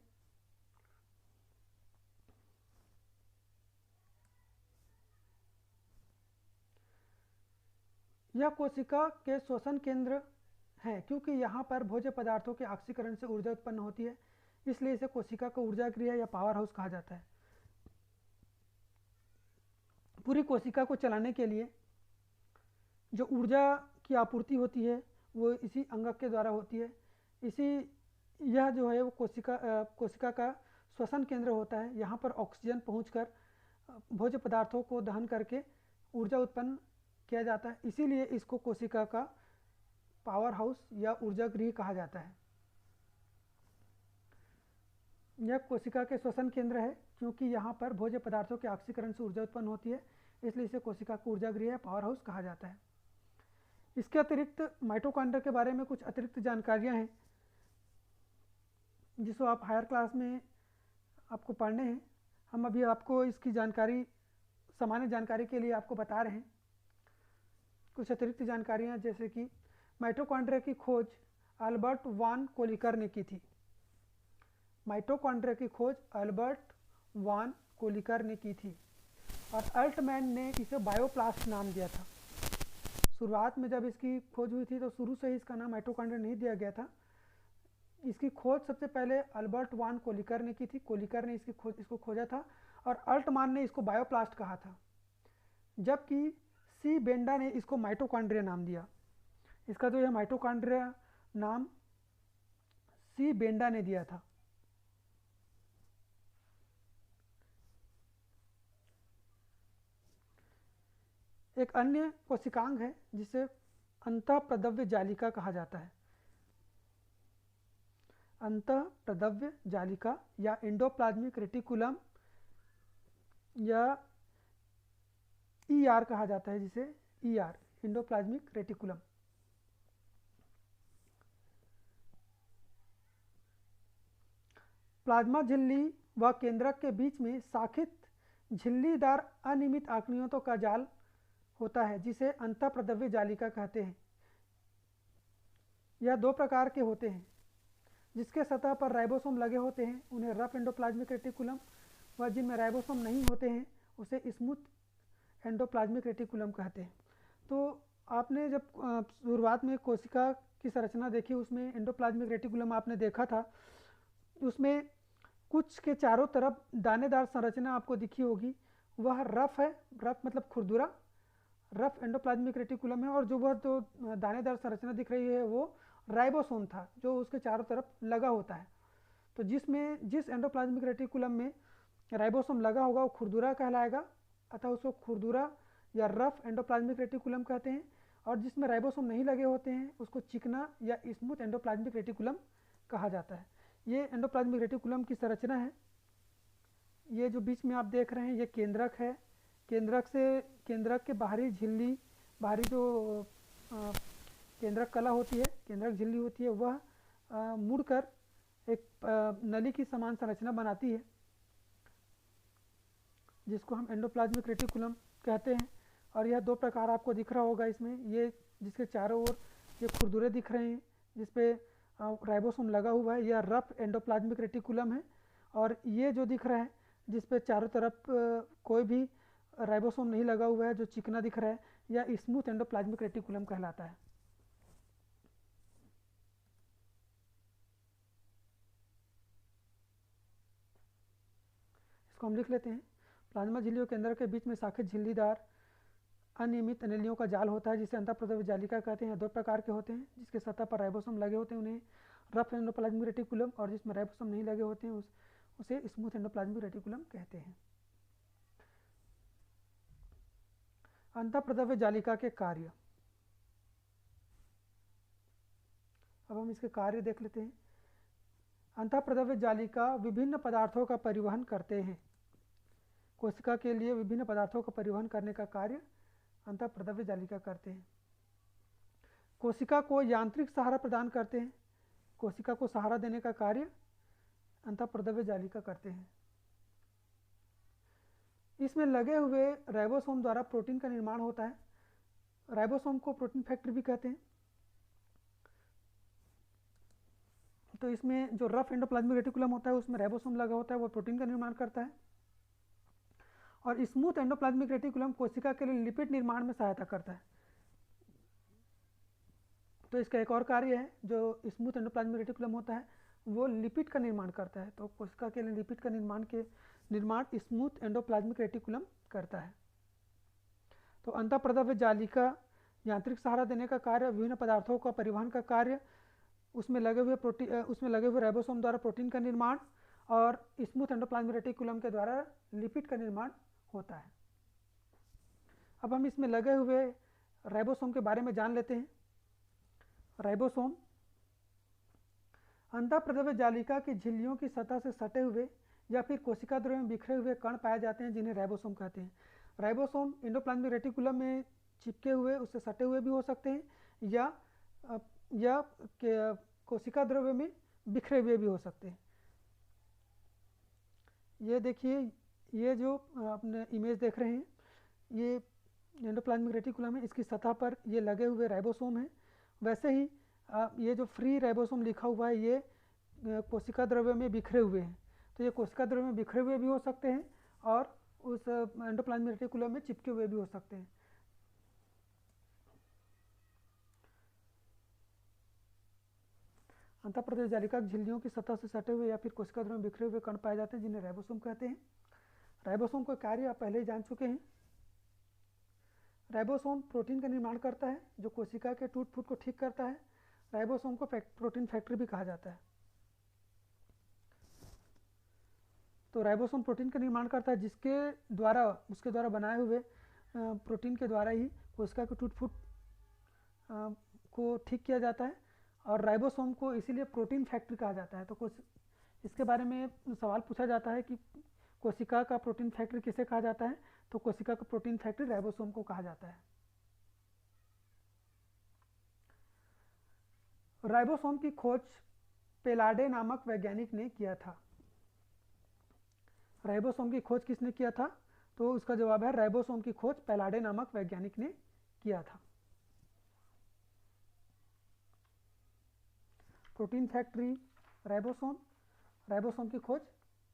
यह कोशिका के श्वसन केंद्र है क्योंकि यहाँ पर भोज्य पदार्थों के ऑक्सीकरण से ऊर्जा उत्पन्न होती है, इसलिए इसे कोशिका का ऊर्जा गृह या पावर हाउस कहा जाता है। पूरी कोशिका को चलाने के लिए जो ऊर्जा की आपूर्ति होती है वो इसी अंगक के द्वारा होती है। यह जो है वो कोशिका का श्वसन केंद्र होता है। यहाँ पर ऑक्सीजन पहुँचकर भोज्य पदार्थों को दहन करके ऊर्जा उत्पन्न किया जाता है, इसीलिए इसको कोशिका का पावर हाउस या ऊर्जा गृह कहा जाता है। यह कोशिका के श्वसन केंद्र है क्योंकि यहाँ पर भोज्य पदार्थों के ऑक्सीकरण से ऊर्जा उत्पन्न होती है, इसलिए इसे कोशिका का ऊर्जा गृह या पावर हाउस कहा जाता है। इसके अतिरिक्त माइटोकॉन्ड्रिया के बारे में कुछ अतिरिक्त जानकारियाँ हैं जिसको आप हायर क्लास में आपको पढ़ने हैं। हम अभी आपको इसकी जानकारी, सामान्य जानकारी के लिए आपको बता रहे हैं। कुछ अतिरिक्त जानकारियाँ जैसे कि माइटोकॉन्ड्रिया की खोज अल्बर्ट वान कोलिकर ने की थी। माइटोकॉन्ड्रिया की खोज अल्बर्ट वान कोलिकर ने की थी और अल्टमैन ने इसे बायोप्लास्ट नाम दिया था। शुरुआत में जब इसकी खोज हुई थी तो शुरू से ही इसका नाम माइटोकॉन्ड्रिया नहीं दिया गया था। इसकी खोज सबसे पहले अल्बर्ट वान कोलिकर ने की थी। कोलिकर ने इसको खोजा था और अल्टमैन ने इसको बायोप्लास्ट कहा था, जबकि सी बेंडा ने इसको माइटोकॉन्ड्रिया नाम दिया। इसका जो है माइटोकॉन्ड्रिया नाम सी बेंडा ने दिया था। एक अन्य कोशिकांग है जिसे अंतःप्रदव्य जालिका कहा जाता है। अंतःप्रदव्य जालिका या एंडोप्लाज्मिक रेटिकुलम या ER कहा जाता है, जिसे ER एंडोप्लाज्मिक रेटिकुलम। प्लाज्मा झिल्ली व केंद्रक के बीच में शाखित झिल्लीदार अनियमित आंकड़ियों का जाल होता है जिसे अंतःप्रद्रव्य जालिका कहते हैं। यह दो प्रकार के होते हैं। जिसके सतह पर राइबोसोम लगे होते हैं उन्हें रफ एंडोप्लाज्मिक रेटिकुलम, व जिनमें राइबोसोम नहीं होते हैं उसे स्मूथ एंडोप्लाज्मिक रेटिकुलम कहते हैं। तो आपने जब शुरुआत में कोशिका की संरचना देखी, उसमें एंडोप्लाज्मिक रेटिकुलम आपने देखा था, उसमें कुछ के चारों तरफ दानेदार संरचना आपको दिखी होगी, वह रफ है। रफ मतलब खुरदुरा, रफ एंडोप्लाज्मिक रेटिकुलम है। और जो दानेदार संरचना दिख रही है वो राइबोसोम था जो उसके चारों तरफ लगा होता है। तो जिस एंडोप्लाज्मिक रेटिकुलम में राइबोसोम लगा होगा वो खुरदुरा कहलाएगा, अतः उसको खुरदुरा या रफ एंडोप्लाज्मिक रेटिकुलम कहते हैं। और जिसमें राइबोसोम नहीं लगे होते हैं उसको चिकना या स्मूथ एंडोप्लाज्मिक रेटिकुलम कहा जाता है। ये एंडोप्लाज्मिक रेटिकुलम की संरचना है। ये जो बीच में आप देख रहे हैं ये केंद्रक है। केंद्रक के बाहरी झिल्ली, बाहरी जो केंद्रक कला होती है, केंद्रक झिल्ली होती है, वह मुड़कर एक नली की समान संरचना बनाती है जिसको हम एंडोप्लाज्मिक रेटिकुलम कहते हैं। और यह दो प्रकार आपको दिख रहा होगा इसमें, ये जिसके चारों ओर ये खुरदुरे दिख रहे हैं जिसपे राइबोसोम लगा हुआ है, यह रफ एंडोप्लाज्मिक रेटिकुलम है। और ये जो दिख रहा है जिसपे चारों तरफ कोई भी राइबोसोम नहीं लगा हुआ है, जो चिकना दिख रहा है, यह स्मूथ एंडोप्लाज्मिक रेटिकुलम कहलाता है। इसको हम लिख लेते हैं। प्लाज्मा झिल्लियों के अंदर के बीच में शाखित झिल्लीदार अनियमित नलियों का जाल होता है जिसे अंतःप्रद्रव्य जालिका कहते हैं। दो प्रकार के होते हैं। जिसके सतह पर राइबोसोम लगे होते हैं उन्हें रफ एंडोप्लाज्मिक रेटिकुलम, और जिसमें राइबोसोम नहीं लगे होते हैं उसे स्मूथ एंडोप्लाज्मिक रेटिकुलम कहते हैं। अंतःप्रद्रव्य जालिका के कार्य, अब हम इसके कार्य देख लेते हैं। अंतःप्रद्रव्य जालिका विभिन्न पदार्थों का परिवहन करते हैं। कोशिका के लिए विभिन्न पदार्थों का परिवहन करने का कार्य अंतःप्रद्रव्य जालिका करते हैं। कोशिका को यांत्रिक सहारा प्रदान करते हैं। कोशिका को सहारा देने का कार्य अंतःप्रद्रव्य जालिका करते हैं। इसमें लगे हुए राइबोसोम द्वारा प्रोटीन का निर्माण होता है। राइबोसोम को प्रोटीन फैक्ट्री भी कहते हैं। तो इसमें जो रफ एंडोप्लाज्मिक रेटिकुलम होता है उसमें राइबोसोम लगा होता है, वो प्रोटीन का निर्माण करता है। और स्मूथ एंडोप्लाज्मिक रेटिकुलम कोशिका के लिए लिपिड निर्माण में सहायता करता है। तो इसका एक और कार्य है, जो स्मूथ एंडोप्लाज्मिक रेटिकुलम होता है वो लिपिड का निर्माण करता है। तो कोशिका के लिए लिपिड का निर्माण स्मूथ एंडोप्लाज्मिक रेटिकुलम करता है। तो अंतःप्रद्रव्य जालिका यांत्रिक सहारा देने का कार्य, विभिन्न पदार्थों का परिवहन का कार्य, उसमें लगे हुए राइबोसोम द्वारा प्रोटीन का निर्माण, और स्मूथ एंडोप्लाज्मिक रेटिकुलम के द्वारा लिपिड का निर्माण होता है। अब हम इसमें लगे हुए राइबोसोम के बारे में जान लेते हैं। राइबोसोम अंतःप्रद्रव्य जालिका की झिल्लियों की सतह से सटे हुए या फिर कोशिका द्रव्य में बिखरे हुए कण पाए जाते हैं जिन्हें राइबोसोम कहते हैं। राइबोसोम एंडोप्लाज्मिक रेटिकुलम में चिपके हुए, उससे सटे हुए भी हो सकते हैं, या कोशिका द्रव्य में बिखरे हुए भी हो सकते हैं। ये देखिए, ये जो आपने इमेज देख रहे हैं ये एंडोप्लाज्मिक रेटिकुलम है, इसकी सतह पर ये लगे हुए राइबोसोम हैं। वैसे ही ये जो फ्री राइबोसोम लिखा हुआ है ये कोशिका द्रव्य में बिखरे हुए हैं। तो ये कोशिका द्रव्य में बिखरे हुए भी हो सकते हैं और उस एंडोप्लाज्मिक रेटिकुलम में चिपके हुए भी हो सकते हैं। अंतःप्रद्रव्य जालिका झिल्लियों की सतह से सटे हुए या फिर कोशिका द्रव्य में बिखरे हुए कण पाए जाते हैं जिन्हें राइबोसोम कहते हैं। राइबोसोम का कार्य आप पहले ही जान चुके हैं। राइबोसोम प्रोटीन का निर्माण करता है जो कोशिका के टूट फूट को ठीक करता है। राइबोसोम को प्रोटीन फैक्ट्री भी कहा जाता है। तो राइबोसोम प्रोटीन का निर्माण करता है उसके द्वारा बनाए हुए प्रोटीन के द्वारा ही कोशिका के टूट फूट को ठीक किया जाता है, और राइबोसोम को इसीलिए प्रोटीन फैक्ट्री कहा जाता है। तो इसके बारे में सवाल पूछा जाता है कि कोशिका का प्रोटीन फैक्ट्री किसे कहा जाता है, तो कोशिका का प्रोटीन फैक्ट्री राइबोसोम को कहा जाता है। राइबोसोम की खोज पेलाडे नामक वैज्ञानिक ने किया था। राइबोसोम की खोज किसने किया था? तो उसका जवाब है राइबोसोम की खोज पैलाडे नामक वैज्ञानिक ने किया था। प्रोटीन फैक्ट्री राइबोसोम, राइबोसोम की खोज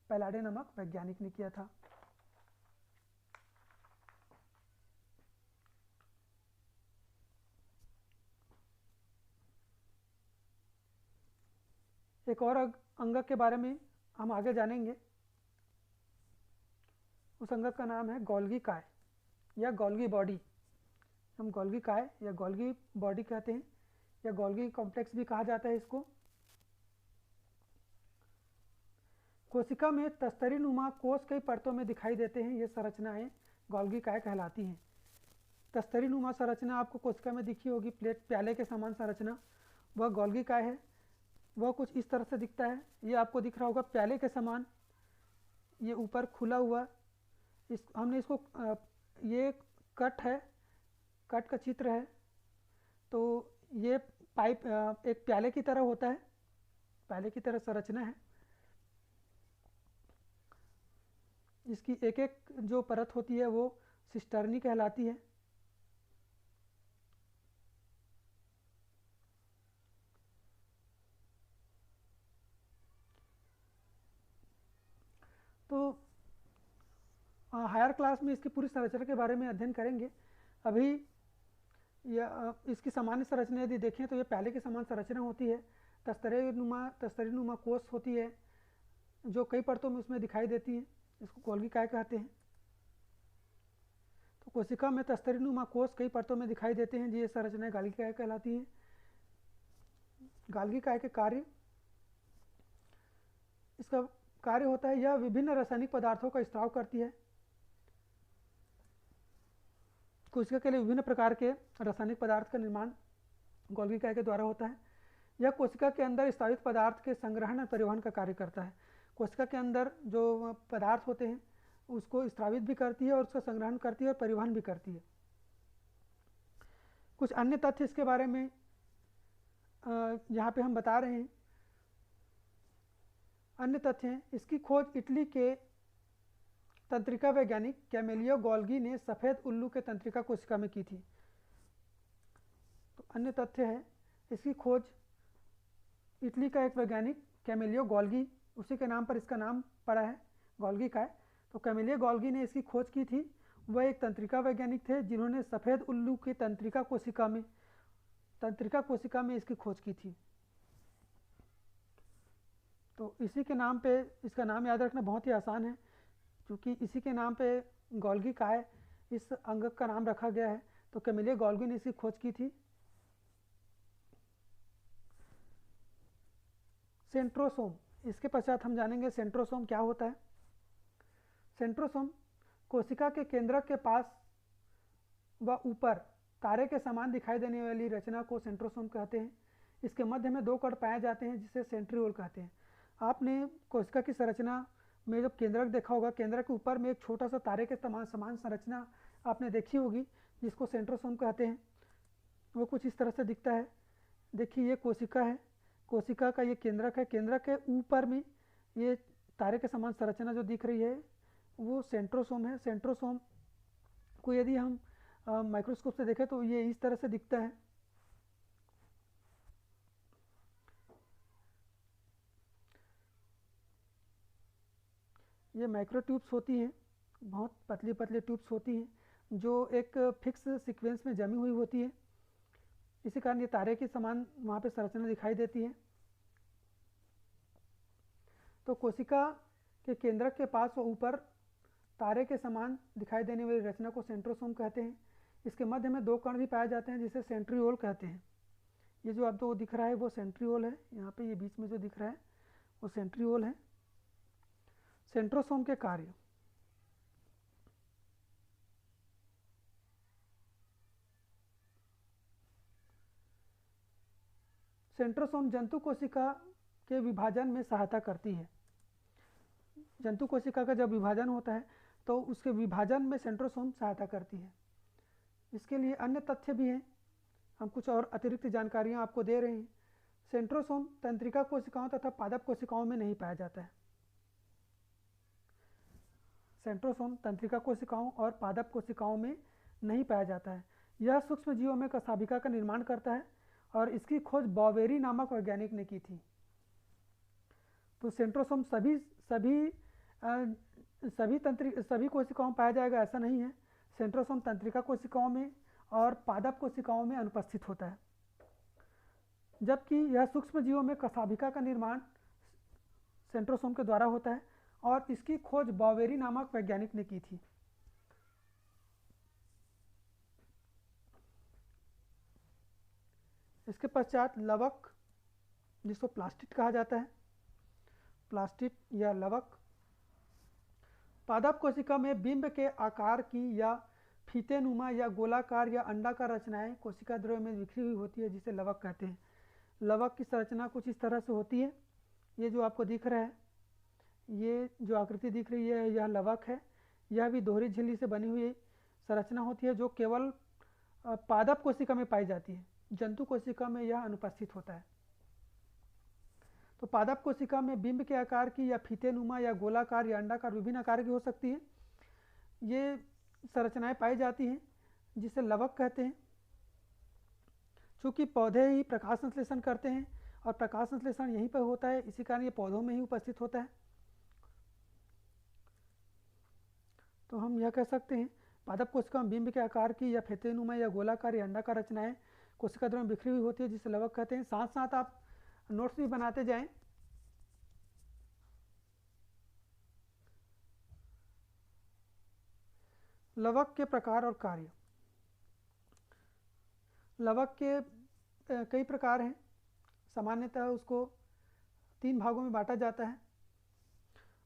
पैलाडे नामक वैज्ञानिक ने किया था। एक और अंगक के बारे में हम आगे जानेंगे। उस अंगक का नाम है गोल्गी काय या गोल्गी बॉडी। हम गोल्गी काय या गोल्गी बॉडी कहते हैं या गोल्गी कॉम्प्लेक्स भी कहा जाता है इसको। कोशिका में तस्तरी नुमा कोष कई परतों में दिखाई देते हैं। ये संरचनाएं गोल्गी काय कहलाती हैं। तस्तरी नुमा संरचना आपको कोशिका में दिखी होगी, प्लेट प्याले के समान संरचना, वह गोल्गी काय है। वह कुछ इस तरह से दिखता है। ये आपको दिख रहा होगा प्याले के समान, ये ऊपर खुला हुआ। हमने इसको ये कट है, कट का चित्र है। तो ये पाइप एक प्याले की तरह होता है, प्याले की तरह संरचना है। इसकी एक एक जो परत होती है वो सिस्टर्नी कहलाती है। तो हायर क्लास में इसकी पूरी संरचना के बारे में अध्ययन करेंगे। अभी इसकी सामान्य संरचना यदि देखें तो ये प्याले के समान संरचना होती है। तस्तरी नुमा कोष होती है जो कई परतों में उसमें दिखाई देती है। इसको गोल्गी काय कहते हैं। तो कोशिका में तस्तरी नुमा कोष कई परतों में दिखाई देते हैं। ये संरचनाएं गोल्गी काय कहलाती हैं। गोल्गी काय के कार्य, इसका कार्य होता है यह विभिन्न रासायनिक पदार्थों का स्त्राव करती है। कोशिका के लिए विभिन्न प्रकार के रासायनिक पदार्थ का निर्माण गोल्गी काय के द्वारा होता है। यह कोशिका के अंदर स्रावित पदार्थ के संग्रहण और परिवहन का कार्य करता है। कोशिका के अंदर जो पदार्थ होते हैं उसको स्रावित भी करती है और उसका संग्रहण करती है और परिवहन भी करती है। कुछ अन्य तथ्य इसके बारे में यहाँ पे हम बता रहे हैं। अन्य तथ्य हैं, इसकी खोज इटली के तंत्रिका वैज्ञानिक कैमेलियो गोल्गी ने सफ़ेद उल्लू के तंत्रिका कोशिका में की थी। तो अन्य तथ्य है, इसकी खोज इटली का एक वैज्ञानिक कैमेलियो गोल्गी, उसी के नाम पर इसका नाम पड़ा है गोल्गी काय। तो कैमेलियो गोल्गी ने इसकी खोज की थी। वह एक तंत्रिका वैज्ञानिक थे जिन्होंने सफ़ेद उल्लू की तंत्रिका कोशिका में इसकी खोज की थी। तो इसी के नाम पे इसका नाम याद रखना बहुत ही आसान है, क्योंकि इसी के नाम पे गोल्गी काय इस अंगक का नाम रखा गया है। तो कैमेलियो गोल्गी ने इसकी खोज की थी। सेंट्रोसोम, इसके पश्चात हम जानेंगे सेंट्रोसोम क्या होता है। सेंट्रोसोम कोशिका के केंद्रक के पास व ऊपर तारे के समान दिखाई देने वाली रचना को सेंट्रोसोम कहते हैं। इसके मध्य में दो कण पाए जाते हैं जिसे सेंट्रियोल कहते हैं। आपने कोशिका की संरचना में जब केंद्रक देखा होगा, केंद्रक के ऊपर में एक छोटा सा तारे के समान संरचना आपने देखी होगी जिसको सेंट्रोसोम कहते हैं। वो कुछ इस तरह से दिखता है। देखिए ये कोशिका है, कोशिका का ये केंद्रक है। केंद्रक के ऊपर में ये तारे के समान संरचना जो दिख रही है वो सेंट्रोसोम है। सेंट्रोसोम को यदि हम माइक्रोस्कोप से देखें तो ये इस तरह से दिखता है। ये माइक्रो ट्यूब्स होती हैं, बहुत पतली पतली ट्यूब्स होती हैं जो एक फिक्स सीक्वेंस में जमी हुई होती है। इसी कारण ये तारे के समान वहाँ पे संरचना दिखाई देती है। तो कोशिका के केंद्रक के पास व ऊपर तारे के समान दिखाई देने वाली रचना को सेंट्रोसोम कहते हैं। इसके मध्य में दो कण भी पाए जाते हैं जिसे सेंट्रियोल कहते हैं। ये जो आपको दिख रहा है वो सेंट्रियोल है। यहाँ पे ये बीच में जो दिख रहा है वो सेंट्रियोल है। सेंट्रोसोम के कार्य, सेंट्रोसोम जंतु कोशिका के विभाजन में सहायता करती है। जंतु कोशिका का जब विभाजन होता है तो उसके विभाजन में सेंट्रोसोम सहायता करती है। इसके लिए अन्य तथ्य भी हैं, हम कुछ और अतिरिक्त जानकारियां आपको दे रहे हैं। सेंट्रोसोम तंत्रिका कोशिकाओं तथा पादप कोशिकाओं में नहीं पाया जाता है। सेंट्रोसोम तंत्रिका कोशिकाओं और पादप कोशिकाओं में नहीं पाया जाता है। यह सूक्ष्म जीवों में कशाभिका का निर्माण करता है और इसकी खोज बॉवेरी नामक वैज्ञानिक ने की थी। तो सेंट्रोसोम सभी कोशिकाओं में पाया जाएगा ऐसा नहीं है। सेंट्रोसोम तंत्रिका कोशिकाओं में और पादप कोशिकाओं में अनुपस्थित होता है, जबकि यह सूक्ष्म जीवों में कशाभिका का निर्माण सेंट्रोसोम के द्वारा होता है और इसकी खोज बॉवेरी नामक वैज्ञानिक ने की थी। इसके पश्चात लवक, जिसको प्लास्टिड कहा जाता है, प्लास्टिड या लवक पादप कोशिका में बिंब के आकार की या फीतेनुमा या गोलाकार या अंडाकार रचनाएं कोशिका द्रव्य में बिखरी हुई होती है, जिसे लवक कहते हैं। लवक की संरचना कुछ इस तरह से होती है। ये जो आपको दिख रहा है, ये जो आकृति दिख रही है, यह लवक है। यह भी दोहरी झिल्ली से बनी हुई संरचना होती है जो केवल पादप कोशिका में पाई जाती है। जंतु कोशिका में यह अनुपस्थित होता है। तो पादप कोशिका में बिंब के आकार की या फीतेनुमा या गोलाकार या अंडाकार विभिन्न आकार की हो सकती है, ये संरचनाएं पाई जाती हैं, जिसे लवक कहते हैं। चूँकि पौधे ही प्रकाश संश्लेषण करते हैं और प्रकाश संश्लेषण यहीं पर होता है, इसी कारण ये पौधों में ही उपस्थित होता है। तो हम यह कह सकते हैं पादप कोशिका में बिंब के आकार की या फीतेनुमा या गोलाकार या अंडाकार रचनाएं कोशिका द्रव्य में बिखरी हुई होती है, जिसे लवक कहते हैं। साथ साथ आप नोट्स भी बनाते जाएं। लवक के प्रकार और कार्य। लवक के कई प्रकार हैं। सामान्यतः उसको 3 भागों में बांटा जाता है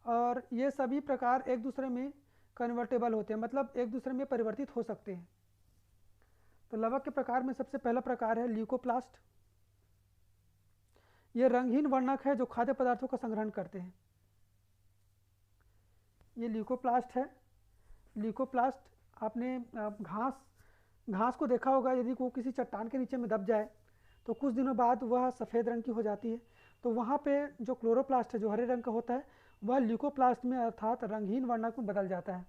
और ये सभी प्रकार एक दूसरे में कन्वर्टेबल होते हैं, मतलब एक दूसरे में परिवर्तित हो सकते हैं। तो लवक के प्रकार में सबसे पहला प्रकार है ल्यूकोप्लास्ट। ये रंगहीन वर्णक है जो खाद्य पदार्थों का संग्रहण करते हैं। ये ल्यूकोप्लास्ट है। ल्यूकोप्लास्ट आपने घास को देखा होगा, यदि वो किसी चट्टान के नीचे में दब जाए तो कुछ दिनों बाद वह सफ़ेद रंग की हो जाती है। तो वहाँ पे जो क्लोरोप्लास्ट है जो हरे रंग का होता है, वह ल्यूकोप्लास्ट में अर्थात रंगहीन वर्णक में बदल जाता है।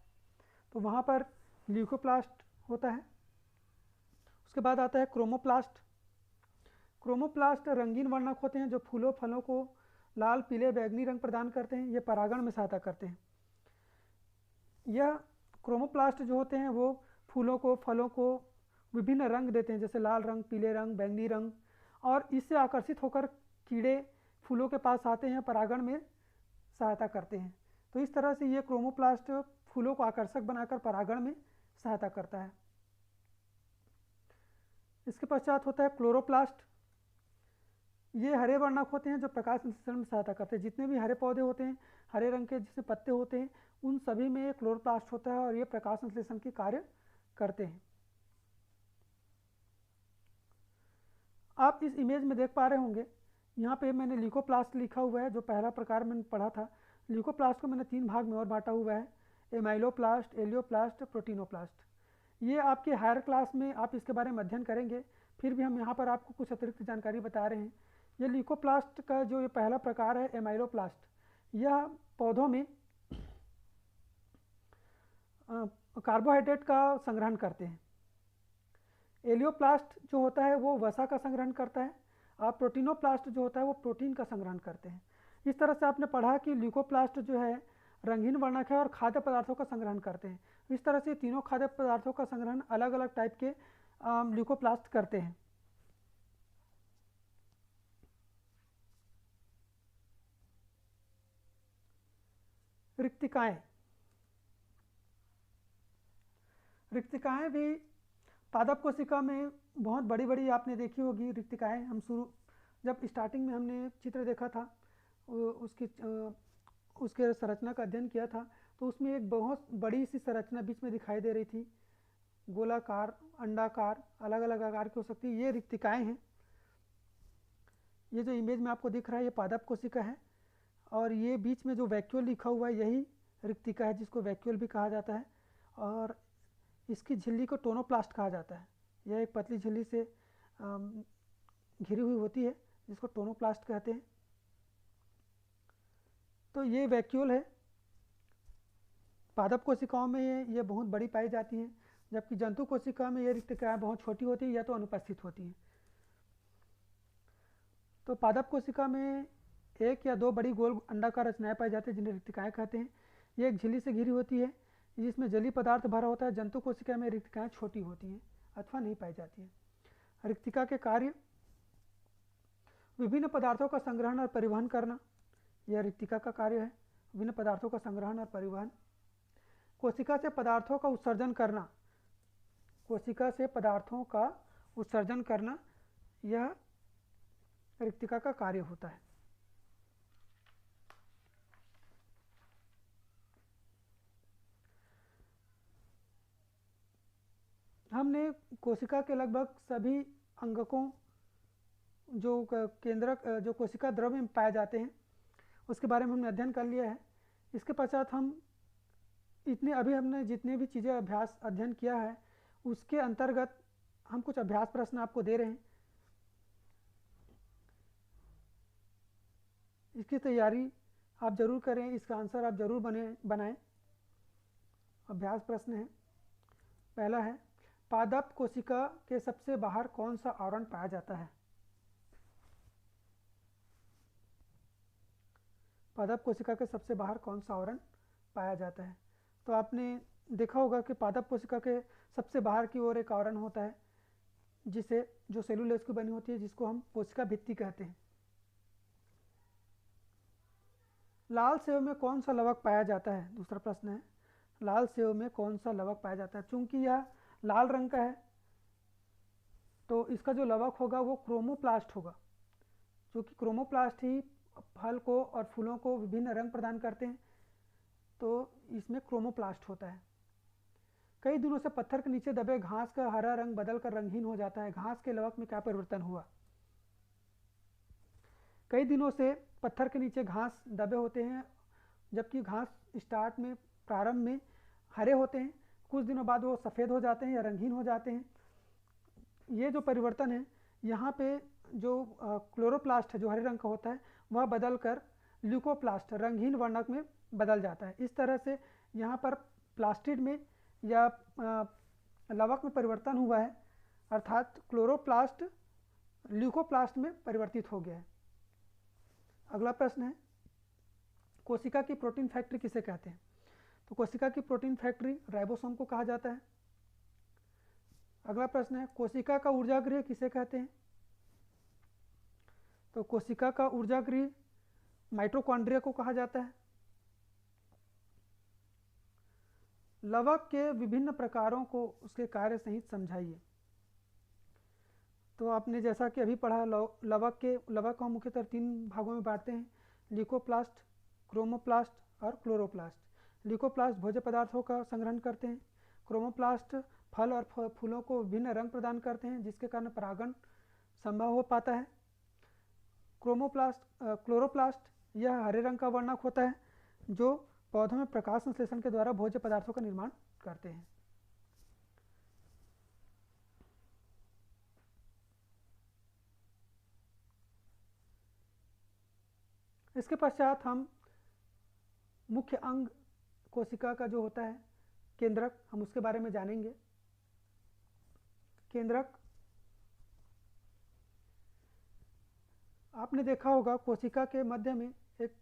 तो वहाँ पर ल्यूकोप्लास्ट होता है। उसके बाद आता है क्रोमोप्लास्ट। क्रोमोप्लास्ट रंगीन वर्णक होते हैं जो फूलों फलों को लाल, पीले, बैंगनी रंग प्रदान करते हैं। ये परागण में सहायता करते हैं। यह क्रोमोप्लास्ट जो होते हैं वो फूलों को, फलों को विभिन्न रंग देते हैं, जैसे लाल रंग, पीले रंग, बैंगनी रंग, और इससे आकर्षित होकर कीड़े फूलों के पास आते हैं, परागण में सहायता करते हैं। तो इस तरह से ये क्रोमोप्लास्ट फूलों को आकर्षक बनाकर परागण में सहायता करता है। इसके पश्चात होता है क्लोरोप्लास्ट। ये हरे वर्णक होते हैं जो प्रकाश संश्लेषण में सहायता करते हैं। जितने भी हरे पौधे होते हैं, हरे रंग के जिसमें पत्ते होते हैं, उन सभी में ये क्लोरोप्लास्ट होता है और ये प्रकाश संश्लेषण के कार्य करते हैं। आप इस इमेज में देख पा रहे होंगे, यहाँ पे मैंने ल्यूकोप्लास्ट लिखा हुआ है, जो पहला प्रकार मैंने पढ़ा था। ल्यूकोप्लास्ट को मैंने 3 भाग में और बांटा हुआ है, एमाइलोप्लास्ट, एलियोप्लास्ट, प्रोटीनोप्लास्ट। ये आपके हायर क्लास में आप इसके बारे में अध्ययन करेंगे, फिर भी हम यहाँ पर आपको कुछ अतिरिक्त जानकारी बता रहे हैं। ये ल्यूकोप्लास्ट का जो ये पहला प्रकार है एमाइलोप्लास्ट, यह पौधों में कार्बोहाइड्रेट का संग्रहण करते हैं। एलियोप्लास्ट जो होता है वो वसा का संग्रहण करता है, और प्रोटीनोप्लास्ट जो होता है वो प्रोटीन का संग्रहण करते हैं। इस तरह से आपने पढ़ा कि ल्यूकोप्लास्ट जो है रंगीन वर्णक है और खाद्य पदार्थों का संग्रहण करते हैं। इस तरह से तीनों खाद्य पदार्थों का संग्रहण अलग अलग टाइप के ल्यूकोप्लास्ट करते हैं। रिक्तिकाएं। रिक्तिकाएं भी पादप कोशिका में बहुत बड़ी बड़ी आपने देखी होगी रिक्तिकाएं। हम जब स्टार्टिंग में हमने चित्र देखा था, उसके संरचना का अध्ययन किया था, तो उसमें एक बहुत बड़ी सी संरचना बीच में दिखाई दे रही थी, गोलाकार, अंडाकार, अलग अलग आकार की हो सकती है। ये रिक्तिकाएं हैं। ये जो इमेज में आपको दिख रहा है ये पादप कोशिका है, और ये बीच में जो वैक्यूल लिखा हुआ है यही रिक्तिका है, जिसको वैक्यूल भी कहा जाता है। और इसकी झिल्ली को टोनोप्लास्ट कहा जाता है। यह एक पतली झिल्ली से घिरी हुई होती है, जिसको टोनोप्लास्ट कहते हैं। तो ये वैक्यूल है। पादप कोशिकाओं में ये बहुत बड़ी पाई जाती हैं, जबकि जंतु कोशिका में ये रिक्तिकाएँ बहुत छोटी होती हैं या तो अनुपस्थित होती हैं। तो पादप कोशिका में एक या दो बड़ी गोल अंडाकार रचनाएं पाई जाती हैं जिन्हें रिक्तिकाएँ कहते हैं। ये एक झिल्ली से घिरी होती है जिसमें जलीय पदार्थ भरा होता है। जंतु कोशिका में रिक्तिकाएँ छोटी होती हैं अथवा नहीं पाई जाती हैं। रिक्तिका के कार्य: विभिन्न पदार्थों का संग्रहण और परिवहन करना, यह रिक्तिका का कार्य है। विभिन्न पदार्थों का संग्रहण और परिवहन। कोशिका से पदार्थों का उत्सर्जन करना, कोशिका से पदार्थों का उत्सर्जन करना यह रिक्तिका का कार्य होता है। हमने कोशिका के लगभग सभी अंगकों जो केंद्रक जो कोशिका द्रव्य में पाए जाते हैं उसके बारे में हमने अध्ययन कर लिया है। इसके पश्चात हम हमने जितने भी चीज़ें अध्ययन किया है उसके अंतर्गत हम कुछ अभ्यास प्रश्न आपको दे रहे हैं। इसकी तैयारी आप ज़रूर करें, इसका आंसर आप ज़रूर बनाएं। अभ्यास प्रश्न है। पहला है, पादप कोशिका के सबसे बाहर कौन सा आवरण पाया जाता है? पादप कोशिका के सबसे बाहर कौन सा आवरण पाया जाता है? तो आपने देखा होगा कि पादप कोशिका के सबसे बाहर की ओर एक आवरण होता है जो सेलुलोज की बनी होती है, जिसको हम कोशिका भित्ति कहते हैं। लाल सेव में कौन सा लवक पाया जाता है? दूसरा प्रश्न है, लाल सेव में कौन सा लवक पाया जाता है? चूंकि यह लाल रंग का है तो इसका जो लवक होगा वो क्रोमोप्लास्ट होगा, क्योंकि क्रोमोप्लास्ट ही फल को और फूलों को विभिन्न रंग प्रदान करते हैं, तो इसमें क्रोमोप्लास्ट होता है। कई दिनों से पत्थर के नीचे दबे घास का हरा रंग बदलकर रंगहीन हो जाता है। घास के लवक में क्या परिवर्तन हुआ? कई दिनों से पत्थर के नीचे घास दबे होते हैं, जबकि घास प्रारंभ में हरे होते हैं, कुछ दिनों बाद वो सफ़ेद हो जाते हैं या रंगीन हो जाते हैं। ये जो परिवर्तन है, यहाँ पे जो क्लोरोप्लास्ट है जो हरे रंग का होता है वह बदलकर ल्यूकोप्लास्ट रंगीन वर्णक में बदल जाता है। इस तरह से यहाँ पर प्लास्टिड में या लवक में परिवर्तन हुआ है, अर्थात क्लोरोप्लास्ट ल्यूकोप्लास्ट में परिवर्तित हो गया है। अगला प्रश्न है, कोशिका की प्रोटीन फैक्ट्री किसे कहते हैं? तो कोशिका की प्रोटीन फैक्ट्री राइबोसोम को कहा जाता है। अगला प्रश्न है, कोशिका का ऊर्जागृह किसे कहते हैं? तो कोशिका का ऊर्जागृह माइटोकॉन्ड्रिया को कहा जाता है। लवक के विभिन्न प्रकारों को उसके कार्य सहित समझाइए। तो आपने जैसा कि अभी पढ़ा, लवक को मुख्यतः 3 भागों में बांटते हैं, ल्यूकोप्लास्ट, क्रोमोप्लास्ट और क्लोरोप्लास्ट। ल्यूकोप्लास्ट भोज्य पदार्थों का संग्रहण करते हैं। क्रोमोप्लास्ट फल और फूलों को विभिन्न रंग प्रदान करते हैं, जिसके कारण परागण संभव हो पाता है। क्लोरोप्लास्ट यह हरे रंग का वर्णक होता है जो पौधों में प्रकाश संश्लेषण के द्वारा भोज्य पदार्थों का निर्माण करते हैं। इसके पश्चात हम मुख्य अंग कोशिका का जो होता है केंद्रक, हम उसके बारे में जानेंगे। केंद्रक, आपने देखा होगा कोशिका के मध्य में एक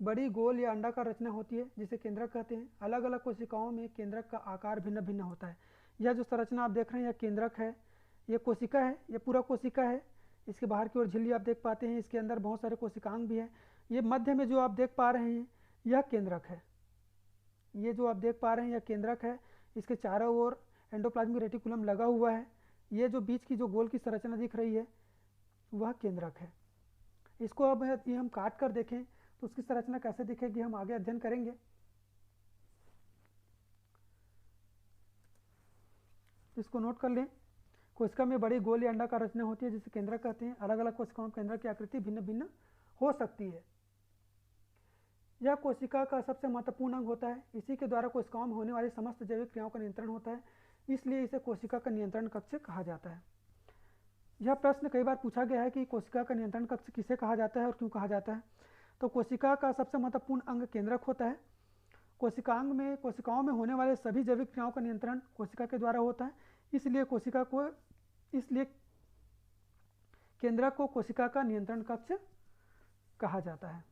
बड़ी गोल या अंडाकार रचना होती है जिसे केंद्रक कहते हैं। अलग अलग कोशिकाओं में केंद्रक का आकार भिन्न भिन्न होता है। यह जो संरचना आप देख रहे हैं यह केंद्रक है, यह कोशिका है, यह पूरा कोशिका है। इसके बाहर की ओर झिल्ली आप देख पाते हैं, इसके अंदर बहुत सारे कोशिकांग भी हैं। ये मध्य में जो आप देख पा रहे हैं यह केंद्रक है। ये जो आप देख पा रहे हैं यह केंद्रक है। इसके चारों ओर एंडोप्लाज्मिक रेटिकुलम लगा हुआ है। ये जो बीच की जो गोल की संरचना दिख रही है वह केंद्रक है। इसको अब ये हम काट कर देखें तो उसकी संरचना कैसे दिखेगी हम आगे अध्ययन करेंगे। इसको नोट कर लें। कोशिका में बड़ी गोल या अंडाकार रचना होती है जिसे केंद्रक कहते हैं। अलग अलग कोशिकाओं में केंद्रक की आकृति भिन्न भिन्न हो सकती है। यह कोशिका का सबसे महत्वपूर्ण अंग होता है। इसी के द्वारा कोशिकाओं में होने वाली समस्त जैविक क्रियाओं का नियंत्रण होता है, इसलिए इसे कोशिका का नियंत्रण कक्ष कहा जाता है। यह प्रश्न कई बार पूछा गया है कि कोशिका का नियंत्रण कक्ष किसे कहा जाता है और क्यों कहा जाता है। तो कोशिका का सबसे महत्वपूर्ण अंग केंद्रक होता है कोशिकाओं में होने वाले सभी जैविक क्रियाओं का नियंत्रण कोशिका के द्वारा होता है, इसलिए केंद्रक को कोशिका का नियंत्रण कक्ष कहा जाता है।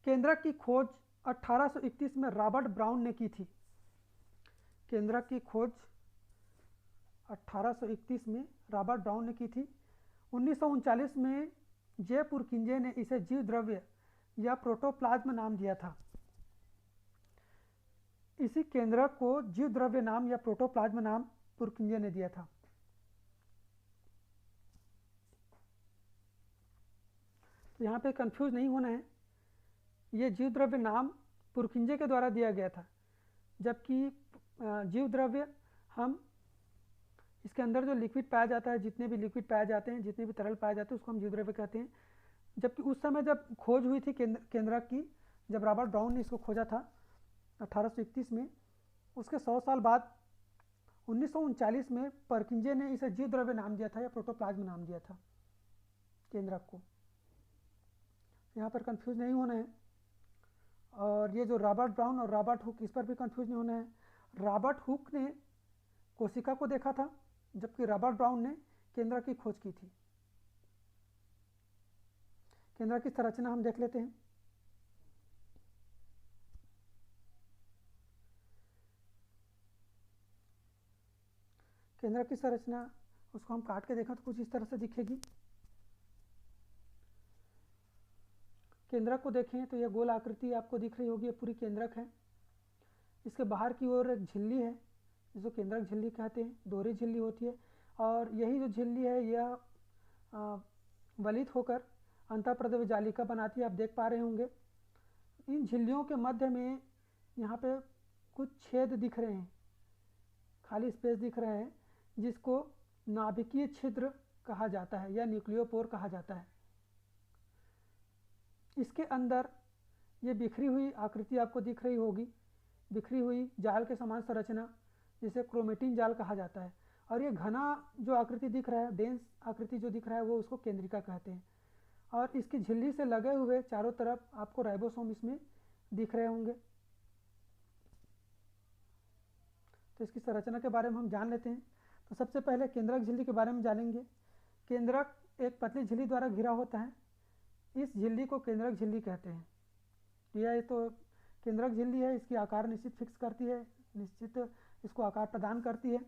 केंद्रक की खोज 1831 में रॉबर्ट ब्राउन ने की थी। केंद्रक की खोज 1831 में रॉबर्ट ब्राउन ने की थी। 1939 में जे पुरकिंजे ने इसे जीव द्रव्य या प्रोटोप्लाज्म नाम दिया था। इसी केंद्रक को जीव द्रव्य नाम या प्रोटोप्लाज्म नाम पुरकिंजे ने दिया था। तो यहाँ पे कंफ्यूज नहीं होना है, ये जीव द्रव्य नाम पुरकिंजे के द्वारा दिया गया था, जबकि जीव द्रव्य हम इसके अंदर जो लिक्विड पाया जाता है, जितने भी लिक्विड पाए जाते हैं, जितने भी तरल पाए जाते हैं, उसको हम जीव द्रव्य कहते हैं। जबकि उस समय जब खोज हुई थी केंद्रक की, जब रॉबर्ट ब्राउन ने इसको खोजा था 1831 में, उसके 100 साल बाद 1939 में पुरकिंजे ने इसे जीव द्रव्य नाम दिया था या प्रोटोप्लाज्म नाम दिया था केंद्रक को। यहाँ पर कंफ्यूज नहीं होना है। और ये जो रॉबर्ट ब्राउन और रॉबर्ट हुक, इस पर भी कंफ्यूज नहीं होना है। रॉबर्ट हुक ने कोशिका को देखा था, जबकि रॉबर्ट ब्राउन ने केंद्रक की खोज की थी। केंद्रक की संरचना हम देख लेते हैं। केंद्रक की संरचना उसको हम काट के देखा तो कुछ इस तरह से दिखेगी। केंद्रक को देखें तो यह गोल आकृति आपको दिख रही होगी, ये पूरी केंद्रक है। इसके बाहर की ओर एक झिल्ली है जिसको केंद्रक झिल्ली कहते हैं, दोहरी झिल्ली होती है। और यही जो झिल्ली है यह वलित होकर अंतःप्रद्रव्य जालिका बनाती है, आप देख पा रहे होंगे। इन झिल्लियों के मध्य में यहाँ पे कुछ छेद दिख रहे हैं, खाली स्पेस दिख रहे हैं, जिसको नाभिकीय छिद्र कहा जाता है या न्यूक्लियोपोर कहा जाता है। इसके अंदर ये बिखरी हुई आकृति आपको दिख रही होगी, बिखरी हुई जाल के समान संरचना, जिसे क्रोमेटिन जाल कहा जाता है। और ये घना जो आकृति दिख रहा है, डेंस आकृति जो दिख रहा है, वो उसको केंद्रिका कहते हैं। और इसकी झिल्ली से लगे हुए चारों तरफ आपको राइबोसोम इसमें दिख रहे होंगे। तो इसकी संरचना के बारे में हम जान लेते हैं। तो सबसे पहले केंद्रक झिल्ली के बारे में जानेंगे। केंद्रक एक पतली झिल्ली द्वारा घिरा होता है। इस झिल्ली को केंद्रक झिल्ली कहते हैं। यह तो केंद्रक झिल्ली है, इसकी आकार निश्चित फिक्स करती है, निश्चित इसको आकार प्रदान करती है।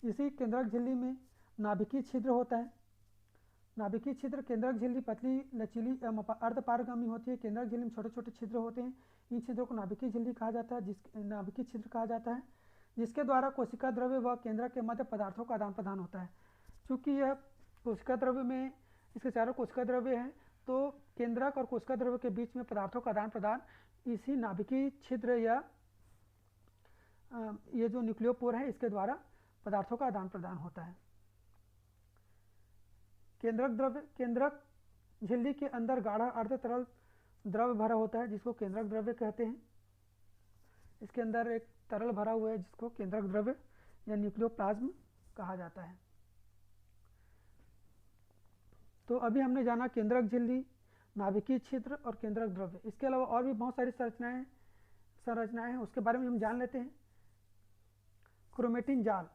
इसी केंद्रक झिल्ली में नाभिकीय छिद्र होता है। नाभिकीय छिद्र, केंद्रक झिल्ली पतली, लचीली एवं अर्धपारगामी होती है। केंद्रक झिल्ली में छोटे छोटे छिद्र होते हैं। इन छिद्रों को नाभिकीय झिल्ली कहा जाता है, नाभिकीय छिद्र कहा जाता है, जिसके द्वारा कोशिका द्रव्य व केंद्रक के मध्य पदार्थों का आदान प्रदान होता है। चूँकि यह कोशिका द्रव्य में, इसके चारों कोशिका द्रव्य हैं, तो केंद्रक और कोशिका द्रव्य के बीच में पदार्थों का आदान प्रदान इसी नाभिकीय छिद्र या ये जो न्यूक्लियोपोर है, इसके द्वारा पदार्थों का आदान प्रदान होता है। केंद्रक झिल्ली के अंदर गाढ़ा अर्ध तरल द्रव्य भरा होता है, जिसको केंद्रक द्रव्य कहते हैं। इसके अंदर एक तरल भरा हुआ है, जिसको केंद्रक द्रव्य या न्यूक्लियोप्लाज्म कहा जाता है। तो अभी हमने जाना केंद्रक झिल्ली, नाभिकीय छिद्र और केंद्रक द्रव्य। इसके अलावा और भी बहुत सारी संरचनाएं हैं, उसके बारे में हम जान लेते हैं। क्रोमेटिन जाल।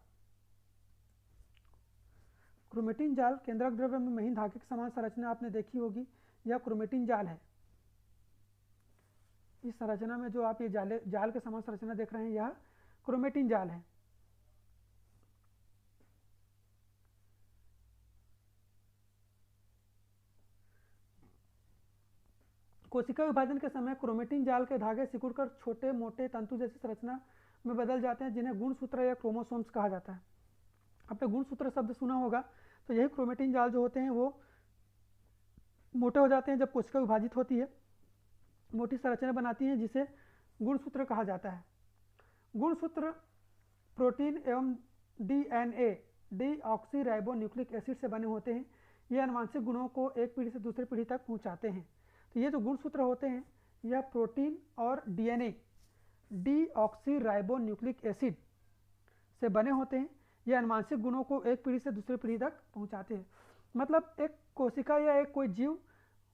क्रोमेटिन जाल केंद्रक द्रव्य में महीन धागे के समान संरचना आपने देखी होगी, यह क्रोमेटिन जाल है। इस संरचना में जो आप ये जाल के समान संरचना देख रहे हैं, यह क्रोमेटिन जाल है। कोशिका विभाजन के समय क्रोमेटिन जाल के धागे सिकुड़कर छोटे मोटे तंतु जैसी संरचना में बदल जाते हैं, जिन्हें गुणसूत्र या क्रोमोसोम्स कहा जाता है। आपने गुणसूत्र शब्द सुना होगा, तो यही क्रोमेटिन जाल जो होते हैं वो मोटे हो जाते हैं जब कोशिका विभाजित होती है, मोटी संरचना बनाती हैं, जिसे गुणसूत्र कहा जाता है। गुणसूत्र प्रोटीन एवं डीएनए, डीऑक्सीराइबोन्यूक्लिक एसिड से बने होते हैं। ये आनुवंशिक गुणों को एक पीढ़ी से दूसरी पीढ़ी तक पहुंचाते हैं। तो ये जो गुणसूत्र होते हैं, यह प्रोटीन और डीएनए, डीऑक्सीराइबोन्यूक्लिक एसिड से बने होते हैं। ये आनुवंशिक गुणों को एक पीढ़ी से दूसरी पीढ़ी तक पहुंचाते हैं। मतलब एक कोशिका या एक कोई जीव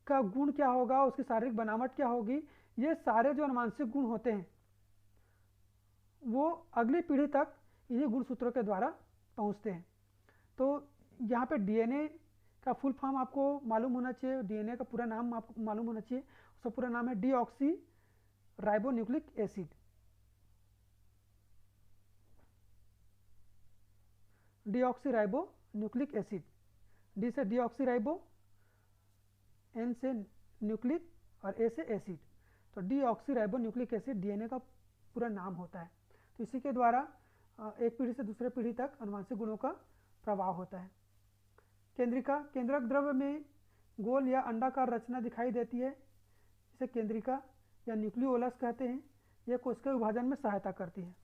का गुण क्या होगा, उसकी शारीरिक बनावट क्या होगी, ये सारे जो अनुवांशिक गुण होते हैं वो अगली पीढ़ी तक इन्हीं गुणसूत्रों के द्वारा पहुंचते हैं। तो यहाँ पे डीएनए का फुल फॉर्म आपको मालूम होना चाहिए, डीएनए का पूरा नाम आपको मालूम होना चाहिए। उसका पूरा नाम है deoxy ribonucleic acid. Deoxy ribonucleic acid, D से डीऑक्सी राइबो, एन से न्यूक्लिक और ए से एसिड, तो डीऑक्सी राइबोन्यूक्लिक एसिड डीएनए का पूरा नाम होता है। तो इसी के द्वारा एक पीढ़ी से दूसरे पीढ़ी तक अनुवांशिक गुणों का प्रवाह होता है। केंद्रिका, केंद्रक द्रव्य में गोल या अंडाकार रचना दिखाई देती है, इसे केंद्रिका या न्यूक्लियोलस कहते हैं। यह कोशिका विभाजन में सहायता करती है।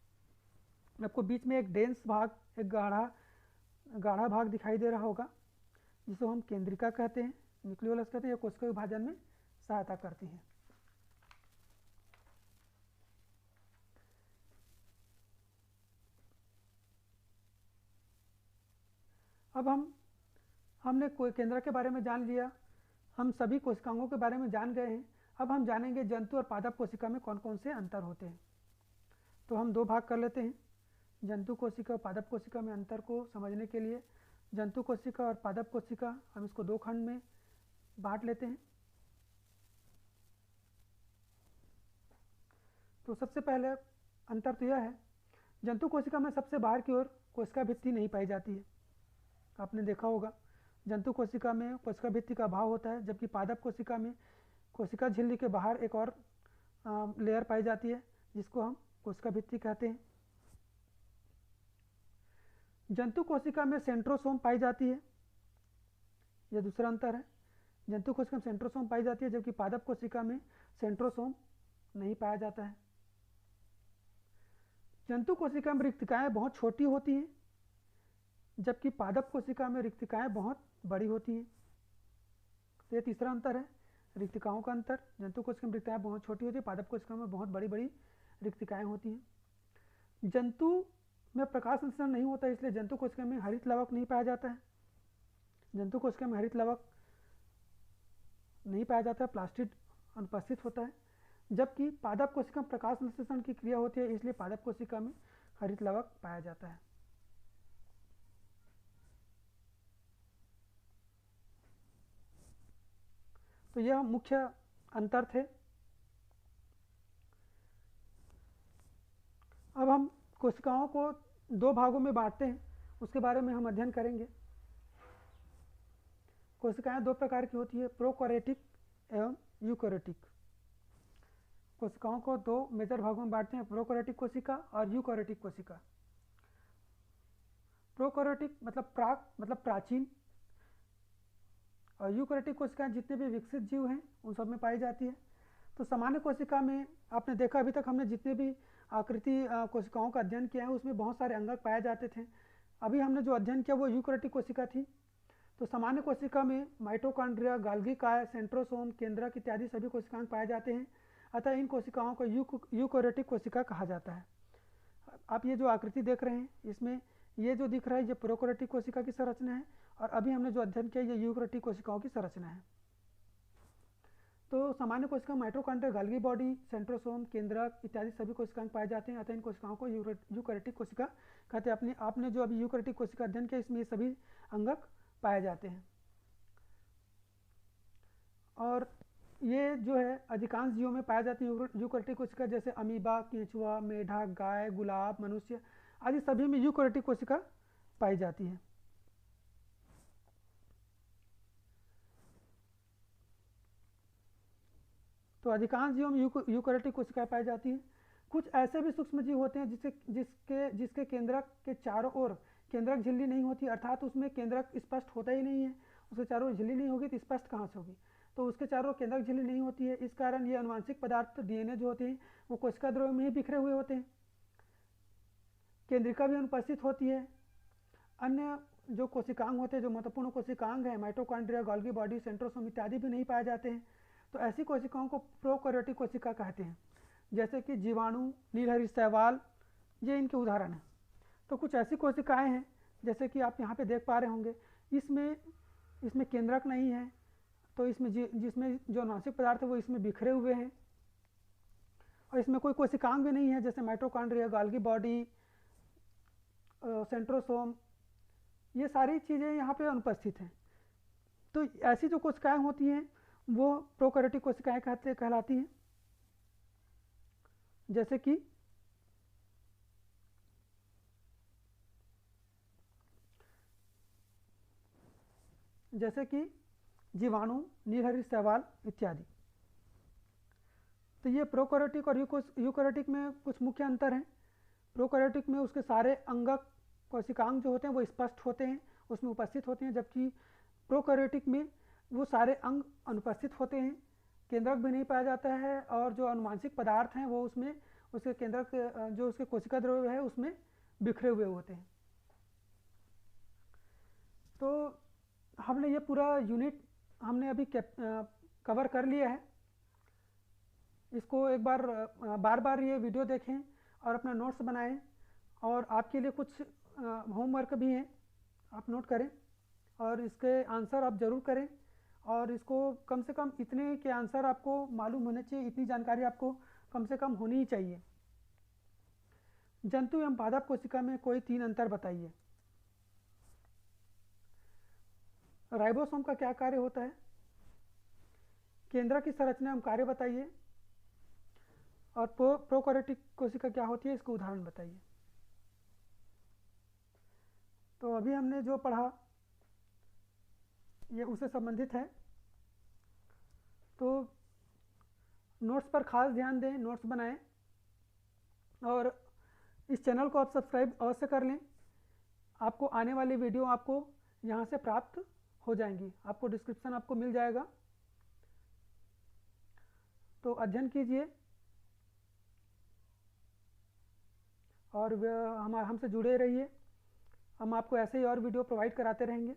आपको बीच में एक डेंस भाग, एक गाढ़ा भाग दिखाई दे रहा होगा, जिसे हम केंद्रिका कहते हैं, न्यूक्लियोलस कहते हैं। यह कोशिका विभाजन में सहायता करती है। अब हमने केंद्र के बारे में जान लिया, हम सभी कोशिकाओं के बारे में जान गए हैं। अब हम जानेंगे जंतु और पादप कोशिका में कौन कौन से अंतर होते हैं। तो हम दो भाग कर लेते हैं। जंतु कोशिका और पादप कोशिका में अंतर को समझने के लिए जंतु कोशिका और पादप कोशिका, हम इसको दो खंड में बांट लेते हैं। तो सबसे पहले अंतर तो यह है, जंतु कोशिका में सबसे बाहर की ओर कोशिका भित्ति नहीं पाई जाती है। आपने देखा होगा जंतु कोशिका में कोशिका भित्ति का अभाव होता है, जबकि पादप कोशिका में कोशिका झिल्ली के बाहर एक और लेयर पाई जाती है, जिसको हम कोशिका भित्ति कहते हैं। जंतु कोशिका में सेंट्रोसोम पाई जाती है, यह दूसरा अंतर है। जंतु कोशिका में सेंट्रोसोम पाई जाती है, जबकि पादप कोशिका में सेंट्रोसोम नहीं पाया जाता है। जंतु कोशिका में रिक्तिकाएं बहुत छोटी होती हैं, जबकि पादप कोशिका में रिक्तिकाएं बहुत बड़ी होती हैं। तो यह तीसरा अंतर है, रिक्तिकाओं का अंतर। जंतु कोशिका में रिक्तिकाएं बहुत छोटी होती है, पादप कोशिका में बहुत बड़ी बड़ी रिक्तिकाएं होती हैं। जंतु में प्रकाश संश्लेषण नहीं होता, इसलिए जंतु कोशिका में हरित लवक नहीं पाया जाता है। जंतु कोशिका में हरित लवक नहीं पाया जाता है, प्लास्टिड अनुपस्थित होता है। जबकि पादप कोशिका में प्रकाश संश्लेषण की क्रिया होती है, इसलिए पादप कोशिका में हरित लवक पाया जाता है। तो यह मुख्य अंतर थे। अब हम कोशिकाओं को दो भागों में बांटते हैं, उसके बारे में हम अध्ययन करेंगे। कोशिकाएं दो प्रकार की होती है, प्रोकैरियोटिक एवं यूकैरियोटिक। कोशिकाओं को दो मेजर भागों में बांटते हैं, प्रोकैरियोटिक कोशिका और यूकैरियोटिक कोशिका। प्रोकैरियोटिक मतलब प्राक, मतलब प्राचीन, और यूकैरियोटिक कोशिकाएं जितने भी विकसित जीव हैं उन सब में पाई जाती है। तो सामान्य कोशिका में आपने देखा, अभी तक हमने जितने भी आकृति कोशिकाओं का अध्ययन किया है उसमें बहुत सारे अंगक पाए जाते थे। अभी हमने जो अध्ययन किया वो यूकैरियोटिक कोशिका थी। तो सामान्य कोशिका में माइटोकॉन्ड्रिया, गाल्गी काय, सेंट्रोसोम, केंद्रक इत्यादि सभी कोशिकाएं पाए जाते हैं। अतः इन कोशिकाओं को यूकैरियोटिक कोशिका कहा जाता है। आप ये जो आकृति देख रहे हैं, इसमें ये जो दिख रहा है ये प्रोकैरियोटिक कोशिका की संरचना है, और अभी हमने जो अध्ययन किया ये यूकैरियोटिक कोशिकाओं की संरचना है। तो सामान्य कोशिका माइटोकॉन्ड्रिया, गाल्गी बॉडी, सेंट्रोसोम, केंद्रक इत्यादि सभी कोशिकाएं पाए जाते हैं। अतः इन कोशिकाओं को यूकैरियोटिक कोशिका कहते हैं। आपने जो अभी यूकैरियोटिक कोशिका अध्ययन किया इसमें ये सभी अंगक पाए जाते हैं। और ये जो है अधिकांश जीवों में पाए जाती है यूकैरियोटिक कोशिका, जैसे अमीबा, केंचुआ, मेढक, गाय, गुलाब, मनुष्य आदि सभी में यूकैरियोटिक कोशिका पाई जाती है। तो अधिकांश जीवों में यूकैरियोटिक कोशिकाएं पाई जाती हैं। कुछ ऐसे भी सूक्ष्म जीव होते हैं जिसके केंद्रक के चारों ओर केंद्रक झिल्ली नहीं होती, अर्थात उसमें केंद्रक स्पष्ट होता ही नहीं है। उसके चारों ओर झिल्ली नहीं होगी तो स्पष्ट कहाँ से होगी। तो उसके चारों केंद्रक झिल्ली नहीं होती है, इस कारण ये अनुवांशिक पदार्थ डीएनए जो होते हैं वो कोशिका द्रव्य में ही बिखरे हुए होते हैं। केंद्रिका भी अनुपस्थित होती है। अन्य जो कोशिकांग होते हैं, जो महत्वपूर्ण कोशिकांग हैं, माइटोकॉन्ड्रिया, गोल्गी बॉडी, सेंट्रोसोम इत्यादि भी नहीं पाए जाते हैं। तो ऐसी कोशिकाओं को प्रोकैरियोटिक कोशिका कहते हैं, जैसे कि जीवाणु, नीलहरी शैवाल, ये इनके उदाहरण हैं। तो कुछ ऐसी कोशिकाएं हैं जैसे कि आप यहाँ पे देख पा रहे होंगे, इसमें केंद्रक नहीं है, तो इसमें जिसमें जो अनुवांशिक पदार्थ है वो इसमें बिखरे हुए हैं और इसमें कोई कोशिकांग भी नहीं है, जैसे माइटोकॉन्ड्रिया, गोल्गी बॉडी, सेंट्रोसोम, ये सारी चीज़ें यहाँ पे अनुपस्थित हैं। तो ऐसी जो कोशिकाएं होती हैं वो प्रोकैरियोटिक कोशिकाएं कहलाती हैं। जैसे कि जीवाणु, नीलहरी शैवाल इत्यादि। तो ये प्रोकैरियोटिक और यूकैरियोटिक में कुछ मुख्य अंतर हैं। प्रोकैरियोटिक में उसके सारे अंगक कोशिकांग जो होते हैं वो स्पष्ट होते हैं, उसमें उपस्थित होते हैं, जबकि प्रोकैरियोटिक में वो सारे अंग अनुपस्थित होते हैं, केंद्रक भी नहीं पाया जाता है और जो अनुवांशिक पदार्थ हैं वो उसमें उसके केंद्रक जो उसके कोशिका द्रव्य है उसमें बिखरे हुए होते हैं। तो हमने ये पूरा यूनिट हमने अभी कवर कर लिया है। इसको एक बार बार ये वीडियो देखें और अपना नोट्स बनाएं और आपके लिए कुछ होमवर्क भी हैं, आप नोट करें और इसके आंसर आप ज़रूर करें और इसको कम से कम इतने के आंसर आपको मालूम होने चाहिए, इतनी जानकारी आपको कम से कम होनी ही चाहिए। जंतु एवं पादप कोशिका में कोई 3 अंतर बताइए। राइबोसोम का क्या कार्य होता है, केंद्रक की संरचना एवं कार्य बताइए और प्रोकैरियोटिक कोशिका क्या होती है, इसको उदाहरण बताइए। तो अभी हमने जो पढ़ा ये उससे संबंधित है, तो नोट्स पर खास ध्यान दें, नोट्स बनाएं और इस चैनल को आप सब्सक्राइब अवश्य कर लें। आपको आने वाली वीडियो आपको यहाँ से प्राप्त हो जाएंगी, आपको डिस्क्रिप्शन आपको मिल जाएगा, तो अध्ययन कीजिए और हमसे जुड़े रहिए। हम आपको ऐसे ही और वीडियो प्रोवाइड कराते रहेंगे।